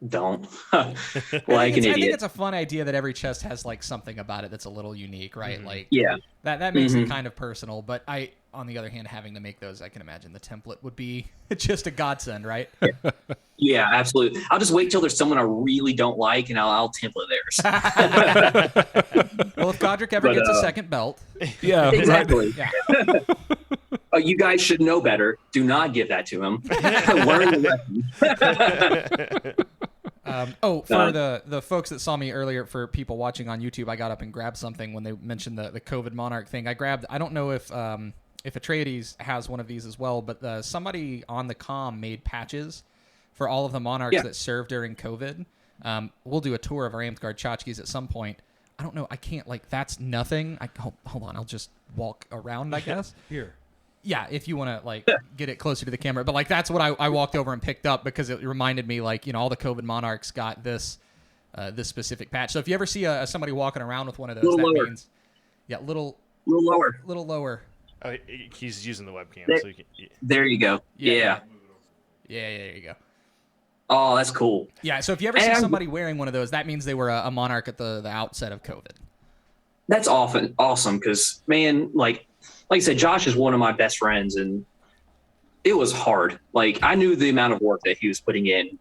don't. Like an idiot. I think it's a fun idea that every chest has like something about it that's a little unique, right? Like that makes it kind of personal. But on the other hand, having to make those, I can imagine the template would be just a godsend, right? Yeah, absolutely. I'll just wait till there's someone I really don't like, and I'll template theirs. Well, if Godric ever gets a second belt. Yeah, exactly. Yeah. You guys should know better. Do not give that to him. Learn the lesson. For the folks that saw me earlier, for people watching on YouTube, I got up and grabbed something when they mentioned the COVID Monarch thing. I don't know if Atreides has one of these as well, but somebody on the comm made patches for all of the Monarchs that served during COVID. We'll do a tour of our Amtgard tchotchkes at some point. I don't know. I can't, that's nothing. Hold on. I'll just walk around, I guess. Here. Yeah, if you want to get it closer to the camera, but that's what I walked over and picked up, because it reminded me all the COVID Monarchs got this specific patch. So if you ever see somebody walking around with one of those, means little lower. Oh, he's using the webcam. There, so you can, there you go. Yeah, there you go. Oh, that's cool. Yeah, so if you ever see somebody wearing one of those, that means they were a Monarch at the outset of COVID. That's awesome, because, man, like I said, Josh is one of my best friends, and it was hard. I knew the amount of work that he was putting in.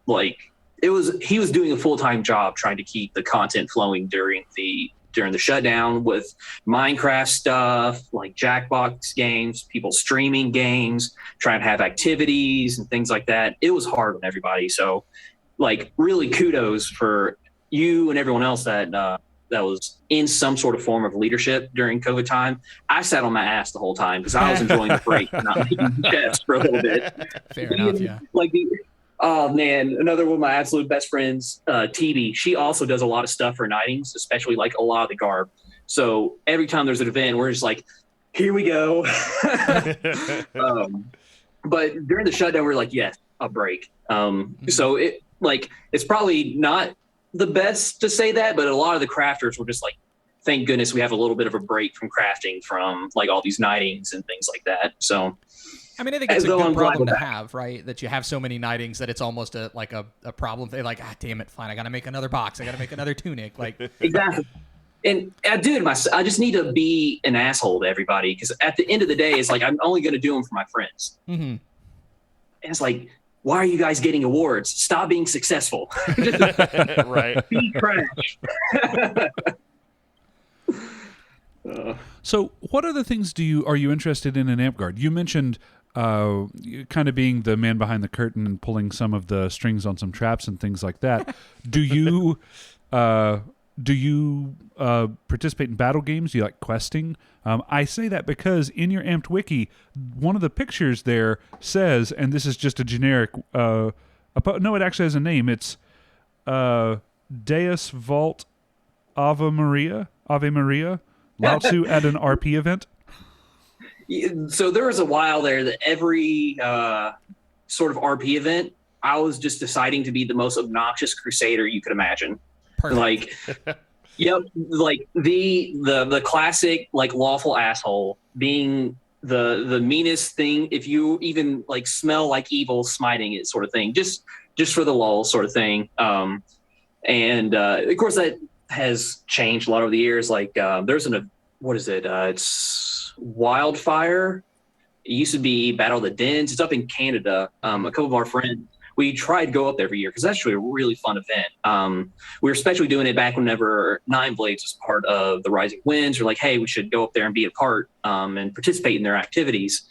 He was doing a full-time job trying to keep the content flowing during the shutdown, with Minecraft stuff, like Jackbox games, people streaming games, trying to have activities and things like that. It was hard on everybody. So, really kudos for you and everyone else that was in some sort of form of leadership during COVID time. I sat on my ass the whole time because I was enjoying the break and not making chess for a little bit. Fair enough, yeah. Oh man, another one of my absolute best friends, TB, she also does a lot of stuff for Knightings, especially a lot of the garb. So every time there's an event, we're just like, here we go. But during the shutdown, we're like, yes, a break. So it's probably not the best to say that, but a lot of the crafters were just like, thank goodness we have a little bit of a break from crafting from like all these nightings and things like that. So, I mean, I think it's a good problem to have, right? That you have so many nightings that it's almost a problem. They're like, damn it, fine, I got to make another box. I got to make another tunic. Like exactly. And dude, I just need to be an asshole to everybody because at the end of the day, it's like I'm only going to do them for my friends. Mm-hmm. And it's like, why are you guys getting awards? Stop being successful. Right. Be trash. So, what other things are you interested in Amtgard? You mentioned kind of being the man behind the curtain and pulling some of the strings on some traps and things like that. Do you participate in battle games? Do you like questing? I say that because in your Amped Wiki, one of the pictures there says, and this is just a generic, no, it actually has a name. It's Deus Vault Ave Maria, Lao Tzu at an RP event. So there was a while there that every sort of RP event, I was just deciding to be the most obnoxious crusader you could imagine. Perfect. Like, yep, like the classic like lawful asshole being the meanest thing. If you even like smell like evil, smiting it sort of thing, just for the lol sort of thing. And of course that has changed a lot over the years. Like there's what is it? It's Wildfire. It used to be Battle of the Dens. It's up in Canada. A couple of our friends, we try to go up there every year because that's actually a really fun event. We were especially doing it back whenever Nine Blades was part of the Rising Winds. We're like, hey, we should go up there and be a part and participate in their activities.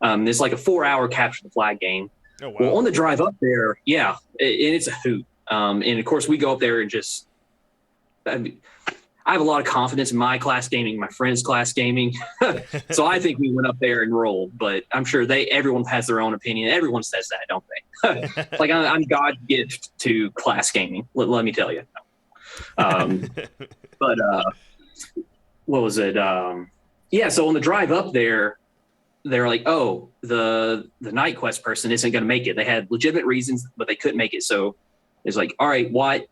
It's like a 4-hour capture the flag game. Oh, wow. Well, on the drive up there, yeah, and it's a hoot. And of course, we go up there and just. I have a lot of confidence in my class gaming, my friends' class gaming. So I think we went up there and rolled, but I'm sure everyone has their own opinion. Everyone says that, don't they? Like I'm God's gift to class gaming. Let me tell you. But what was it? Yeah. So on the drive up there, they're like, oh, the night quest person isn't going to make it. They had legitimate reasons, but they couldn't make it. So it's like, all right,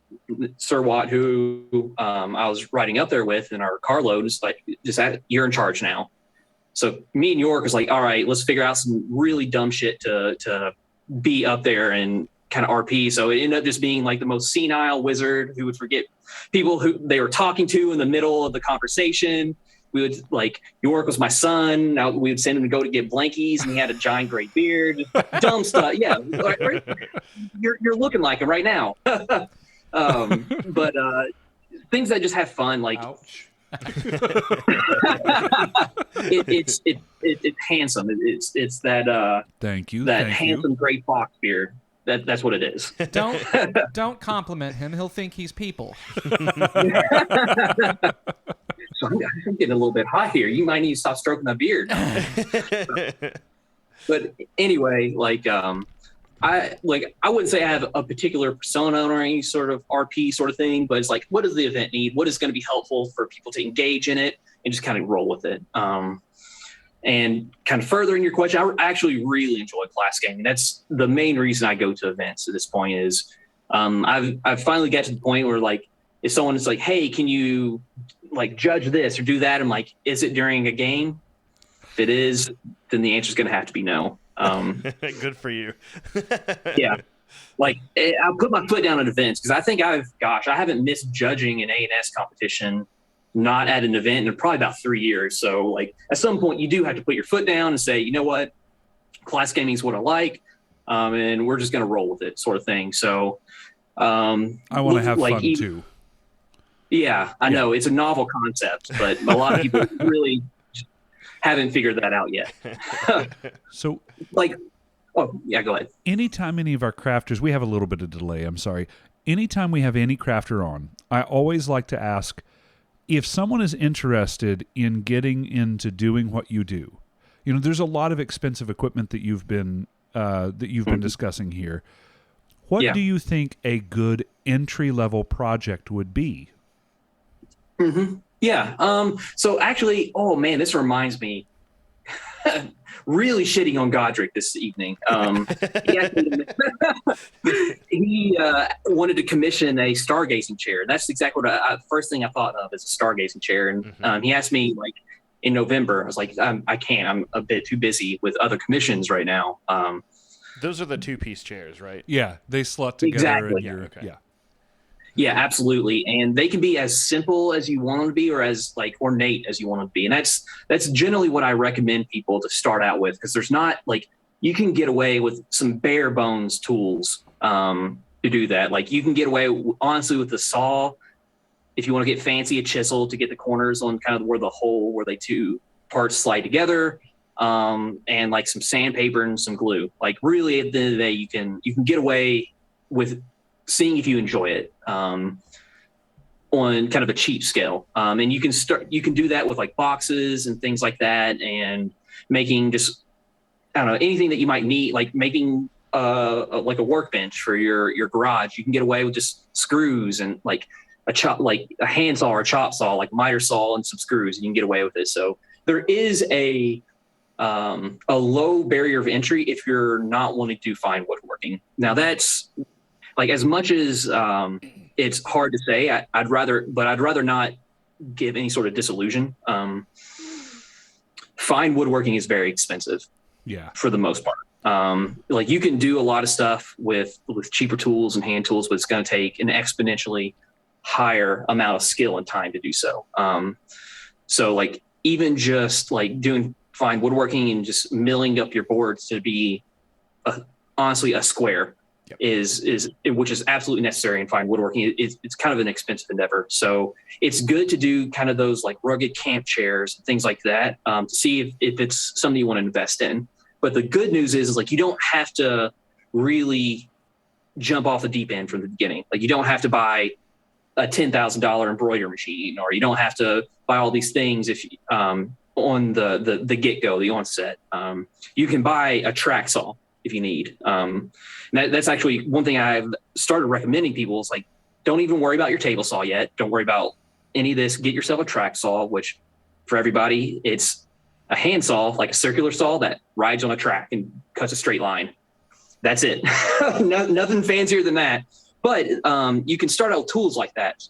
Sir Watt, who I was riding up there with in our carload, is like, you're in charge now. So me and York was like, all right, let's figure out some really dumb shit to be up there and kind of RP. So it ended up just being like the most senile wizard who would forget people who they were talking to in the middle of the conversation. We would like York was my son. Now we would send him to go to get blankies, and he had a giant gray beard. Dumb stuff. Yeah, right? You're looking like him right now. But things that just have fun, like it's handsome. It's that. Thank you. That handsome gray fox beard. That's what it is. Don't compliment him. He'll think he's people. So I'm getting a little bit hot here. You might need to stop stroking my beard. But anyway, I wouldn't say I have a particular persona or any sort of RP sort of thing, but it's like, what does the event need? What is going to be helpful for people to engage in it and just kind of roll with it? And kind of furthering your question, I actually really enjoy class gaming. That's the main reason I go to events at this point is I've finally got to the point where like if someone is like, hey, can you like judge this or do that? I'm like, is it during a game? If it is, then the answer is going to have to be no. Good for you. Yeah. Like I'll put my foot down at events because I think I haven't missed judging an A&S competition, not at an event in probably about 3 years. So like at some point you do have to put your foot down and say, you know what, class gaming is what I like. And we're just going to roll with it sort of thing. So I want to have fun too. Yeah, I know it's a novel concept, but a lot of people really haven't figured that out yet. So, go ahead. Anytime any of our crafters, we have a little bit of delay, I'm sorry. Anytime we have any crafter on, I always like to ask if someone is interested in getting into doing what you do. You know, there's a lot of expensive equipment that you've been discussing here. What do you think a good entry-level project would be? Mm-hmm. Yeah. So actually, oh man, this reminds me. really shitting on Godric this evening. He wanted to commission a stargazing chair. That's exactly what first thing I thought of is a stargazing chair. And he asked me like in November. I was like, I can't. I'm a bit too busy with other commissions right now. Those are the 2-piece chairs, right? Yeah, they slot together. Exactly. Yeah, absolutely. And they can be as simple as you want them to be, or as like ornate as you want them to be. And that's generally what I recommend people to start out with, because there's not like, you can get away with some bare bones tools to do that. Like you can get away honestly with the saw. If you want to get fancy, a chisel to get the corners on kind of where the two parts slide together, and like some sandpaper and some glue. Like really at the end of the day, you can get away with seeing if you enjoy it on kind of a cheap scale. And you can do that with like boxes and things like that, and making just, I don't know, anything that you might need, like making like a workbench for your garage. You can get away with just screws and like a handsaw or a chop saw, like miter saw and some screws, and you can get away with it. So there is a low barrier of entry if you're not wanting to do fine woodworking. Now that's like, as much as it's hard to say, I'd rather not give any sort of disillusion. Fine woodworking is very expensive. Yeah. For the most part. Like you can do a lot of stuff with cheaper tools and hand tools, but it's going to take an exponentially higher amount of skill and time to do so. So like even just like doing fine woodworking and just milling up your boards to be honestly a square which is absolutely necessary in fine woodworking. It's kind of an expensive endeavor. So it's good to do kind of those like rugged camp chairs and things like that to see if it's something you want to invest in. But the good news is like you don't have to really jump off the deep end from the beginning. Like you don't have to buy a $10,000 embroidery machine, or you don't have to buy all these things if on the get-go, the onset. You can buy a track saw if you need. That's actually one thing I've started recommending people is like, don't even worry about your table saw yet. Don't worry about any of this. Get yourself a track saw, which for everybody, it's a hand saw, like a circular saw that rides on a track and cuts a straight line. That's it. Nothing fancier than that. But you can start out with tools like that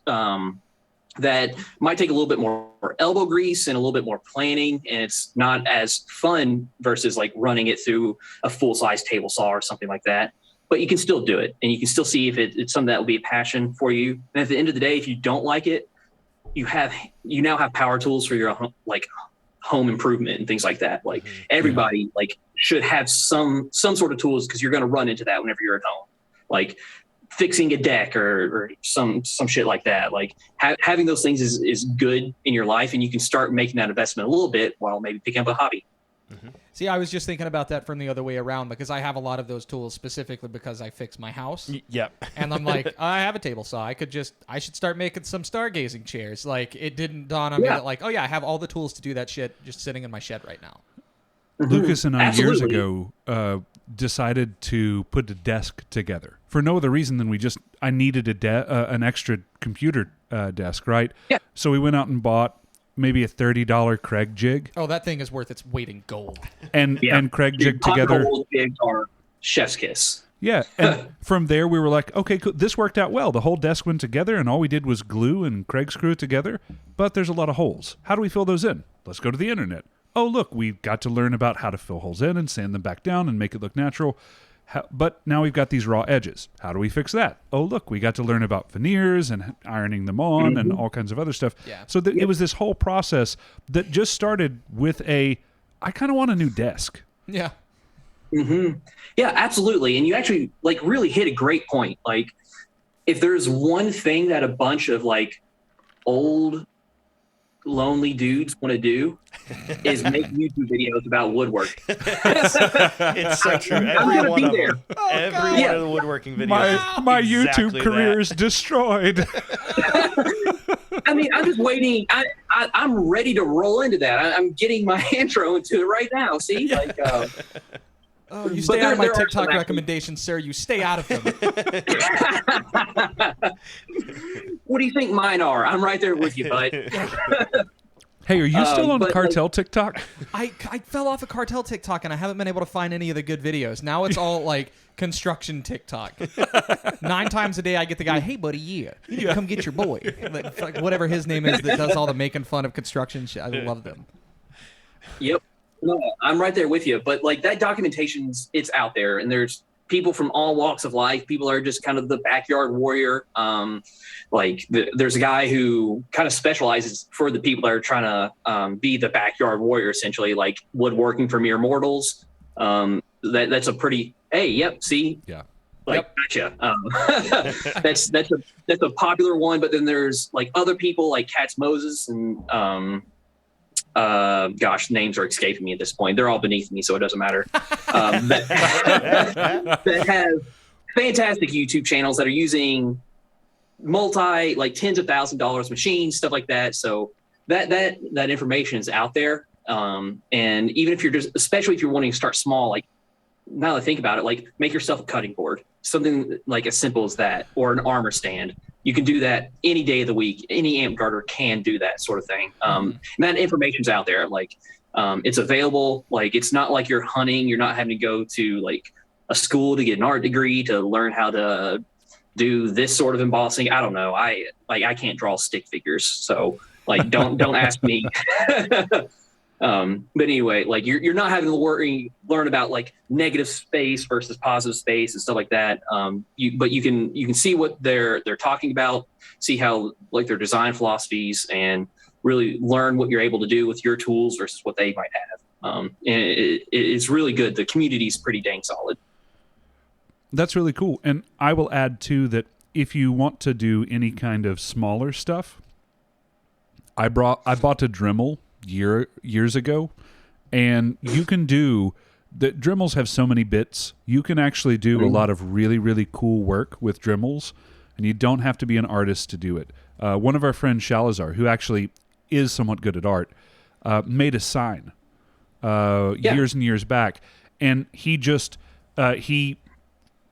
that might take a little bit more elbow grease and a little bit more planning, and it's not as fun versus like running it through a full-size table saw or something like that. But you can still do it, and you can still see if it's something that will be a passion for you. And at the end of the day, if you don't like it, you now have power tools for your home improvement and things like that. Like everybody like should have some sort of tools, because you're going to run into that whenever you're at home. Like fixing a deck or some shit like that. Like having those things is good in your life, and you can start making that investment a little bit while maybe picking up a hobby. Mm-hmm. See, I was just thinking about that from the other way around, because I have a lot of those tools specifically because I fix my house. Yep. And I'm like, I have a table saw. I should start making some stargazing chairs. Like it didn't dawn on me that like, oh yeah, I have all the tools to do that shit just sitting in my shed right now. Lucas and I years ago decided to put a desk together for no other reason than I needed an extra computer desk, right? Yeah. So we went out and bought maybe a $30 Craig jig. Oh, that thing is worth its weight in gold. And Craig jig together. Gold jigs are chef's kiss. Yeah, and from there we were like, okay, cool. This worked out well. The whole desk went together, and all we did was glue and Craig screw it together. But there's a lot of holes. How do we fill those in? Let's go to the internet. Oh, look, we got to learn about how to fill holes in and sand them back down and make it look natural. But now we've got these raw edges. How do we fix that? Oh, look, we got to learn about veneers and ironing them on and all kinds of other stuff. Yeah. So it was this whole process that just started with I kind of want a new desk. Yeah. Mm-hmm. Yeah, absolutely. And you actually like really hit a great point. Like if there's one thing that a bunch of like old lonely dudes want to do is make YouTube videos about woodwork. It's so true. I'm going to be there. Every one of the woodworking videos. My YouTube career is destroyed. I mean, I'm just waiting. I'm ready to roll into that. I'm getting my intro into it right now. See, like. You stay out of my TikTok recommendations, sir. You stay out of them. What do you think mine are? I'm right there with you, bud. Hey, are you still on but, Cartel TikTok? I fell off a cartel TikTok and I haven't been able to find any of the good videos. Now it's all like construction TikTok. 9 times a day I get the guy, hey buddy, you come get your boy. Like whatever his name is that does all the making fun of construction shit. I love them. Yep. No, I'm right there with you. But like that documentation's, it's out there, and there's people from all walks of life. People are just kind of the backyard warrior. There's a guy who kind of specializes for the people that are trying to be the backyard warrior, essentially, like woodworking for mere mortals. That's a pretty, hey, yep, see? Yeah. Like, gotcha. That's a popular one, but then there's like other people like Katz Moses and names are escaping me at this point. They're all beneath me, so it doesn't matter. That have fantastic YouTube channels that are using tens of $1,000s machines, stuff like that. So that information is out there. And even if especially if you're wanting to start small, like now that I think about it, like make yourself a cutting board, something like as simple as that, or an armor stand. You can do that any day of the week. Any amp gardener can do that sort of thing. And that information's out there. Like, it's available. Like, it's not like you're hunting. You're not having to go to like a school to get an art degree to learn how to do this sort of embossing. I don't know. I can't draw stick figures. So like, don't ask me. But anyway, like you're not having to learn about like negative space versus positive space and stuff like that. But you can see what they're talking about, see how like their design philosophies, and really learn what you're able to do with your tools versus what they might have. And it's really good. The community is pretty dang solid. That's really cool. And I will add too that if you want to do any kind of smaller stuff, I bought a Dremel years ago, and you can do the Dremels have so many bits. You can actually do a lot of really, really cool work with Dremels, and you don't have to be an artist to do it. One of our friends, Shalazar, who actually is somewhat good at art, made a sign years and years back, and he just he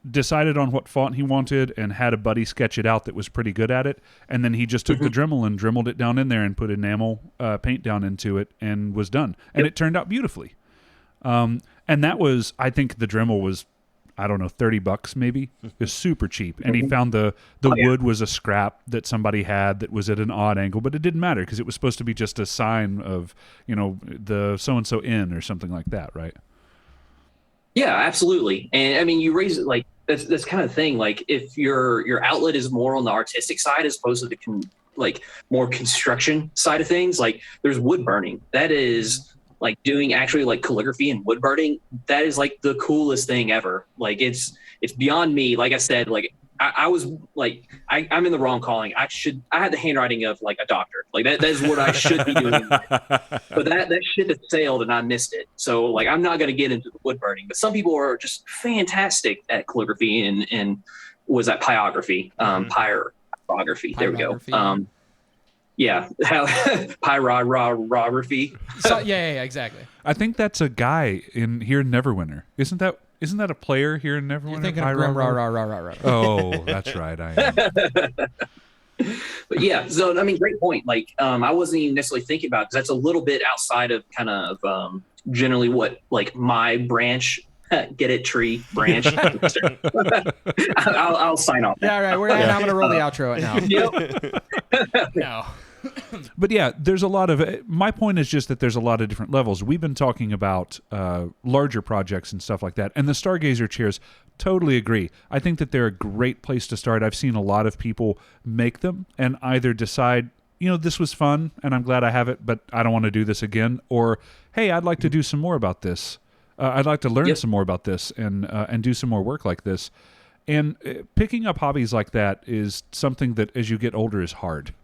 decided on what font he wanted and had a buddy sketch it out that was pretty good at it, and then he just took the Dremel and dremeled it down in there and put enamel paint down into it and was done. And it turned out beautifully. And that was, I think the Dremel was, I don't know, $30 maybe. It was super cheap. And he found the wood was a scrap that somebody had that was at an odd angle, but it didn't matter because it was supposed to be just a sign of, the so-and-so inn or something like that, right? Yeah, absolutely. And I mean, you raise it like, that's kind of thing. Like if your outlet is more on the artistic side as opposed to the more construction side of things, like there's wood burning. That is like doing actually like calligraphy and wood burning. That is like the coolest thing ever. Like it's beyond me. Like I said, like I was like, I'm in the wrong calling. I had the handwriting of like a doctor. Like that is what I should be doing. But that shit has sailed and I missed it. So like, I'm not going to get into the wood burning, but some people are just fantastic at calligraphy and was that pyrography, pyrography. There we go. Yeah. Pyrography. So, yeah, exactly. I think that's a guy here in Neverwinter. Isn't that a player here in Neverwinter? You're thinking of Grim Rah. Oh, that's right. I am. But yeah, so I mean, great point. Like, I wasn't even necessarily thinking about it, 'cause that's a little bit outside of kind of generally what like my branch. Get it, tree branch. I'll sign off. Yeah, right. I'm going to roll the outro right now. Yep. No. But yeah, there's a lot of. My point is just that there's a lot of different levels. We've been talking about larger projects and stuff like that, and the Stargazer chairs. Totally agree. I think that they're a great place to start. I've seen a lot of people make them and either decide, this was fun and I'm glad I have it, but I don't want to do this again, or hey, I'd like to do some more about this. I'd like to learn some more about this and do some more work like this. And picking up hobbies like that is something that, as you get older, is hard.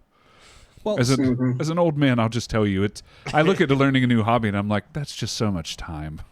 Well, as an old man, I'll just tell you, I look at learning a new hobby and I'm like, that's just so much time.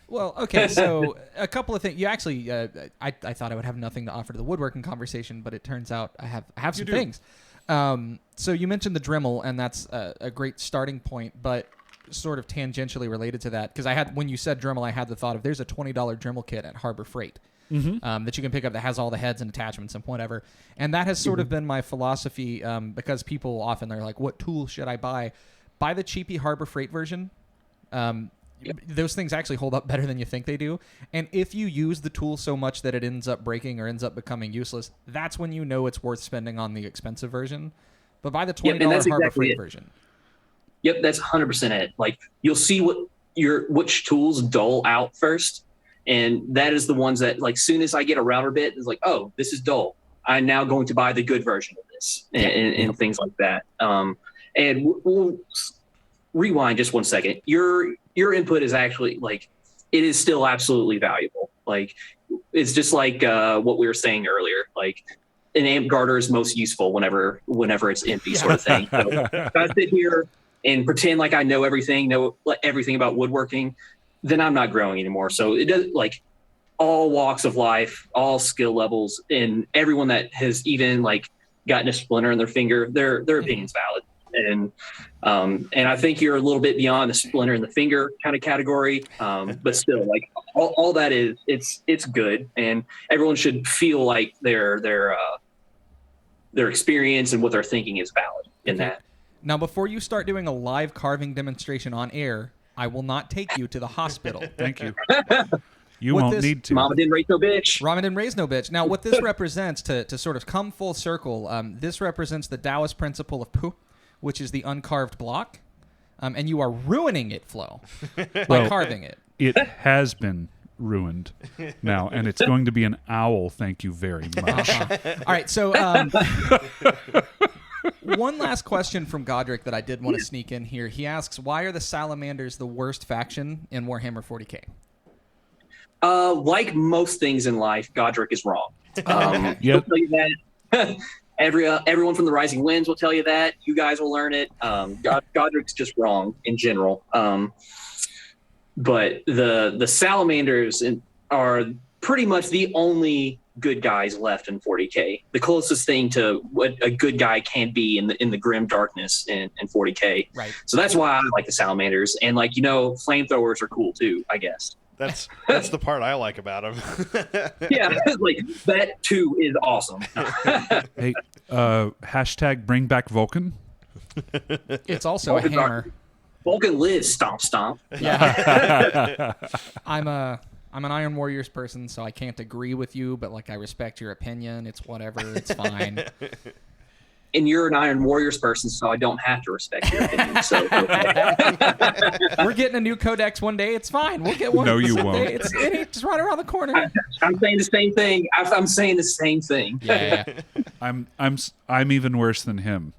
Well, okay, so a couple of things. You actually, I thought I would have nothing to offer to the woodworking conversation, but it turns out I have some things. So you mentioned the Dremel, and that's a great starting point, but sort of tangentially related to that, because when you said Dremel, I had the thought of there's a $20 Dremel kit at Harbor Freight that you can pick up that has all the heads and attachments and whatever. And that has sort of been my philosophy, because people often they're like, what tool should I buy? buy the cheapy Harbor Freight version. Those things actually hold up better than you think they do. And if you use the tool so much that it ends up breaking or ends up becoming useless, that's when you know it's worth spending on the expensive version. But buy the $20 Harbor Freight version. Yep, that's 100% it. Like, you'll see which tools dull out first, and that is the ones that, like, soon as I get a router bit, it's like, oh, this is dull. I'm now going to buy the good version of this, and things like that. And we'll rewind just 1 second. Your input is actually, like, it is still absolutely valuable. Like, it's just like what we were saying earlier. Like, an amp garter is most useful whenever it's empty, sort of thing. So if I sit here and pretend like I know everything about woodworking, then I'm not growing anymore. So it does, like, all walks of life, all skill levels, and everyone that has even, like, gotten a splinter in their finger, their opinion's valid. And I think you're a little bit beyond the splinter in the finger kind of category, but still, like, all that is, it's good, and everyone should feel like their experience and what they're thinking is valid in that. Now, before you start doing a live carving demonstration on air, I will not take you to the hospital. Thank you. You won't need to. Mama didn't raise no bitch. Mama didn't raise no bitch. Now, what this represents, to sort of come full circle, this represents the Taoist principle of Pu, which is the uncarved block, and you are ruining it, Flo, by carving it. It has been ruined now, and it's going to be an owl. Thank you very much. All right, so one last question from Godric that I did want to sneak in here. He asks, why are the Salamanders the worst faction in Warhammer 40K? Like most things in life, Godric is wrong. Yep. He'll tell you that. Everyone from the Rising Winds will tell you that. You guys will learn it. Godric's just wrong in general. But the Salamanders are pretty much the only good guys left in 40K. The closest thing to what a good guy can be in the grim darkness in 40K. Right. So that's why I like the Salamanders. And, like, flamethrowers are cool too, I guess. That's the part I like about him. Yeah, like, that too is awesome. Hey, hashtag bring back Vulcan. It's also a hammer. Vulcan lives, stomp stomp. Yeah. I'm an Iron Warriors person, so I can't agree with you, but, like, I respect your opinion. It's whatever. It's fine. And you're an Iron Warriors person, so I don't have to respect your opinion. So we're getting a new codex one day. It's fine. We'll get one. No, you someday. won't. It's just right around the corner. I'm saying the same thing. I'm saying the same thing. Yeah. I'm even worse than him.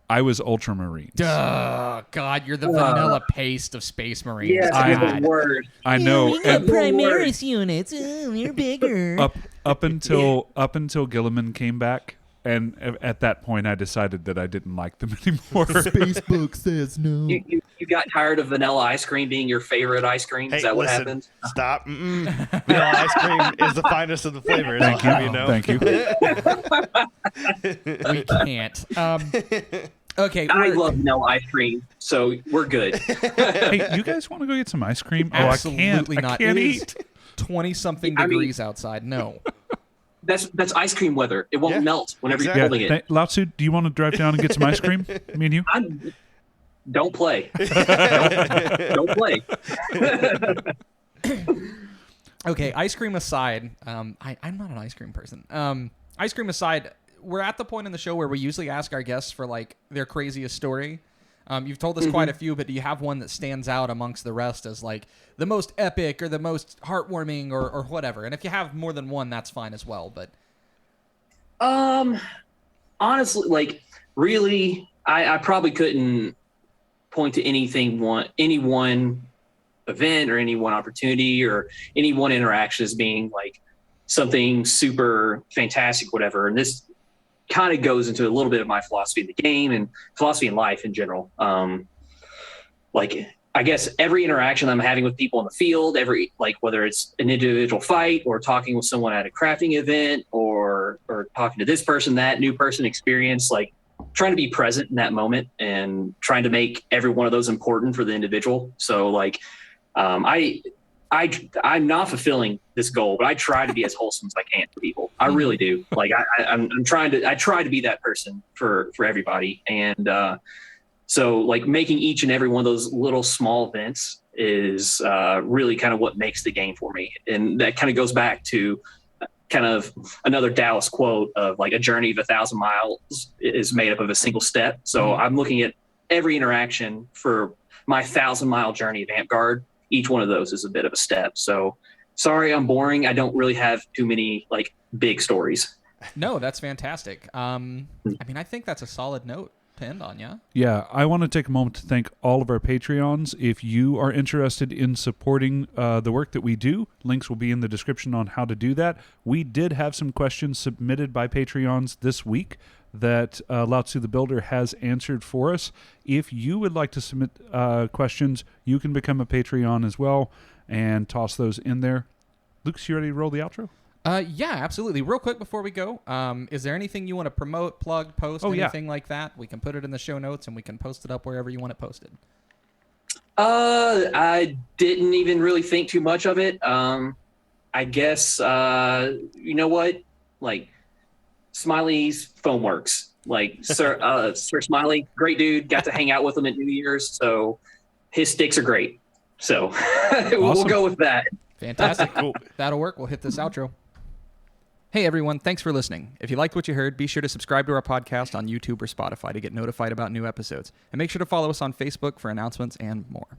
I was Ultramarines. God, you're the vanilla paste of Space Marines. Yes, God. the word. I know. We got Primaris units. You're bigger. Up until Gilliman came back. And at that point, I decided that I didn't like them anymore. Facebook says no. You got tired of vanilla ice cream being your favorite ice cream? Is that what happened? Stop. Vanilla ice cream is the finest of the flavors. Thank you. You know. Thank you. We can't. Okay. I love vanilla ice cream, so we're good. Hey, you guys want to go get some ice cream? Absolutely I not. can't It eat. is 20-something degrees outside. No. That's ice cream weather. It won't melt whenever you're holding it. Lao Tzu, do you want to drive down and get some ice cream? Me and you? Don't play. Don't play. Okay, ice cream aside, I'm not an ice cream person. Ice cream aside, we're at the point in the show where we usually ask our guests for, like, their craziest story. You've told us quite a few, but do you have one that stands out amongst the rest as, like, the most epic or the most heartwarming or whatever? And if you have more than one, that's fine as well. But honestly, like, really, I probably couldn't point to any one event or any one opportunity or any one interaction as being, like, something super fantastic, whatever. And this kind of goes into a little bit of my philosophy in the game and philosophy in life in general. Like, I guess every interaction I'm having with people in the field, whether it's an individual fight or talking with someone at a crafting event or talking to this person, that new person experience, like, trying to be present in that moment and trying to make every one of those important for the individual. So, like, I'm not fulfilling this goal, but I try to be as wholesome as I can for people. I really do. Like, I try to be that person for everybody. And So like making each and every one of those little small events is really kind of what makes the game for me. And that kind of goes back to kind of another Taoist quote of like a journey of 1,000 miles is made up of a single step. So I'm looking at every interaction for my 1,000-mile journey of Amtgard. Each one of those is a bit of a step. So sorry, I'm boring. I don't really have too many like big stories. No, that's fantastic. I mean, I think that's a solid note to end on, yeah? Yeah, I want to take a moment to thank all of our Patreons. If you are interested in supporting the work that we do, links will be in the description on how to do that. We did have some questions submitted by Patreons this week that Lao Tzu the Builder has answered for us. If you would like to submit questions, you can become a Patreon as well and toss those in there. Lucas, you ready to roll the outro? Yeah, absolutely. Real quick before we go, is there anything you want to promote, plug, post, anything like that? We can put it in the show notes and we can post it up wherever you want it posted. I didn't even really think too much of it. I guess, you know what? Like, Smiley's Foam Works. Like, Sir Smiley, great dude. Got to hang out with him at New Year's, so his sticks are great. So we'll go with that. Fantastic. Cool. That'll work. We'll hit this outro. Hey, everyone. Thanks for listening. If you liked what you heard, be sure to subscribe to our podcast on YouTube or Spotify to get notified about new episodes. And make sure to follow us on Facebook for announcements and more.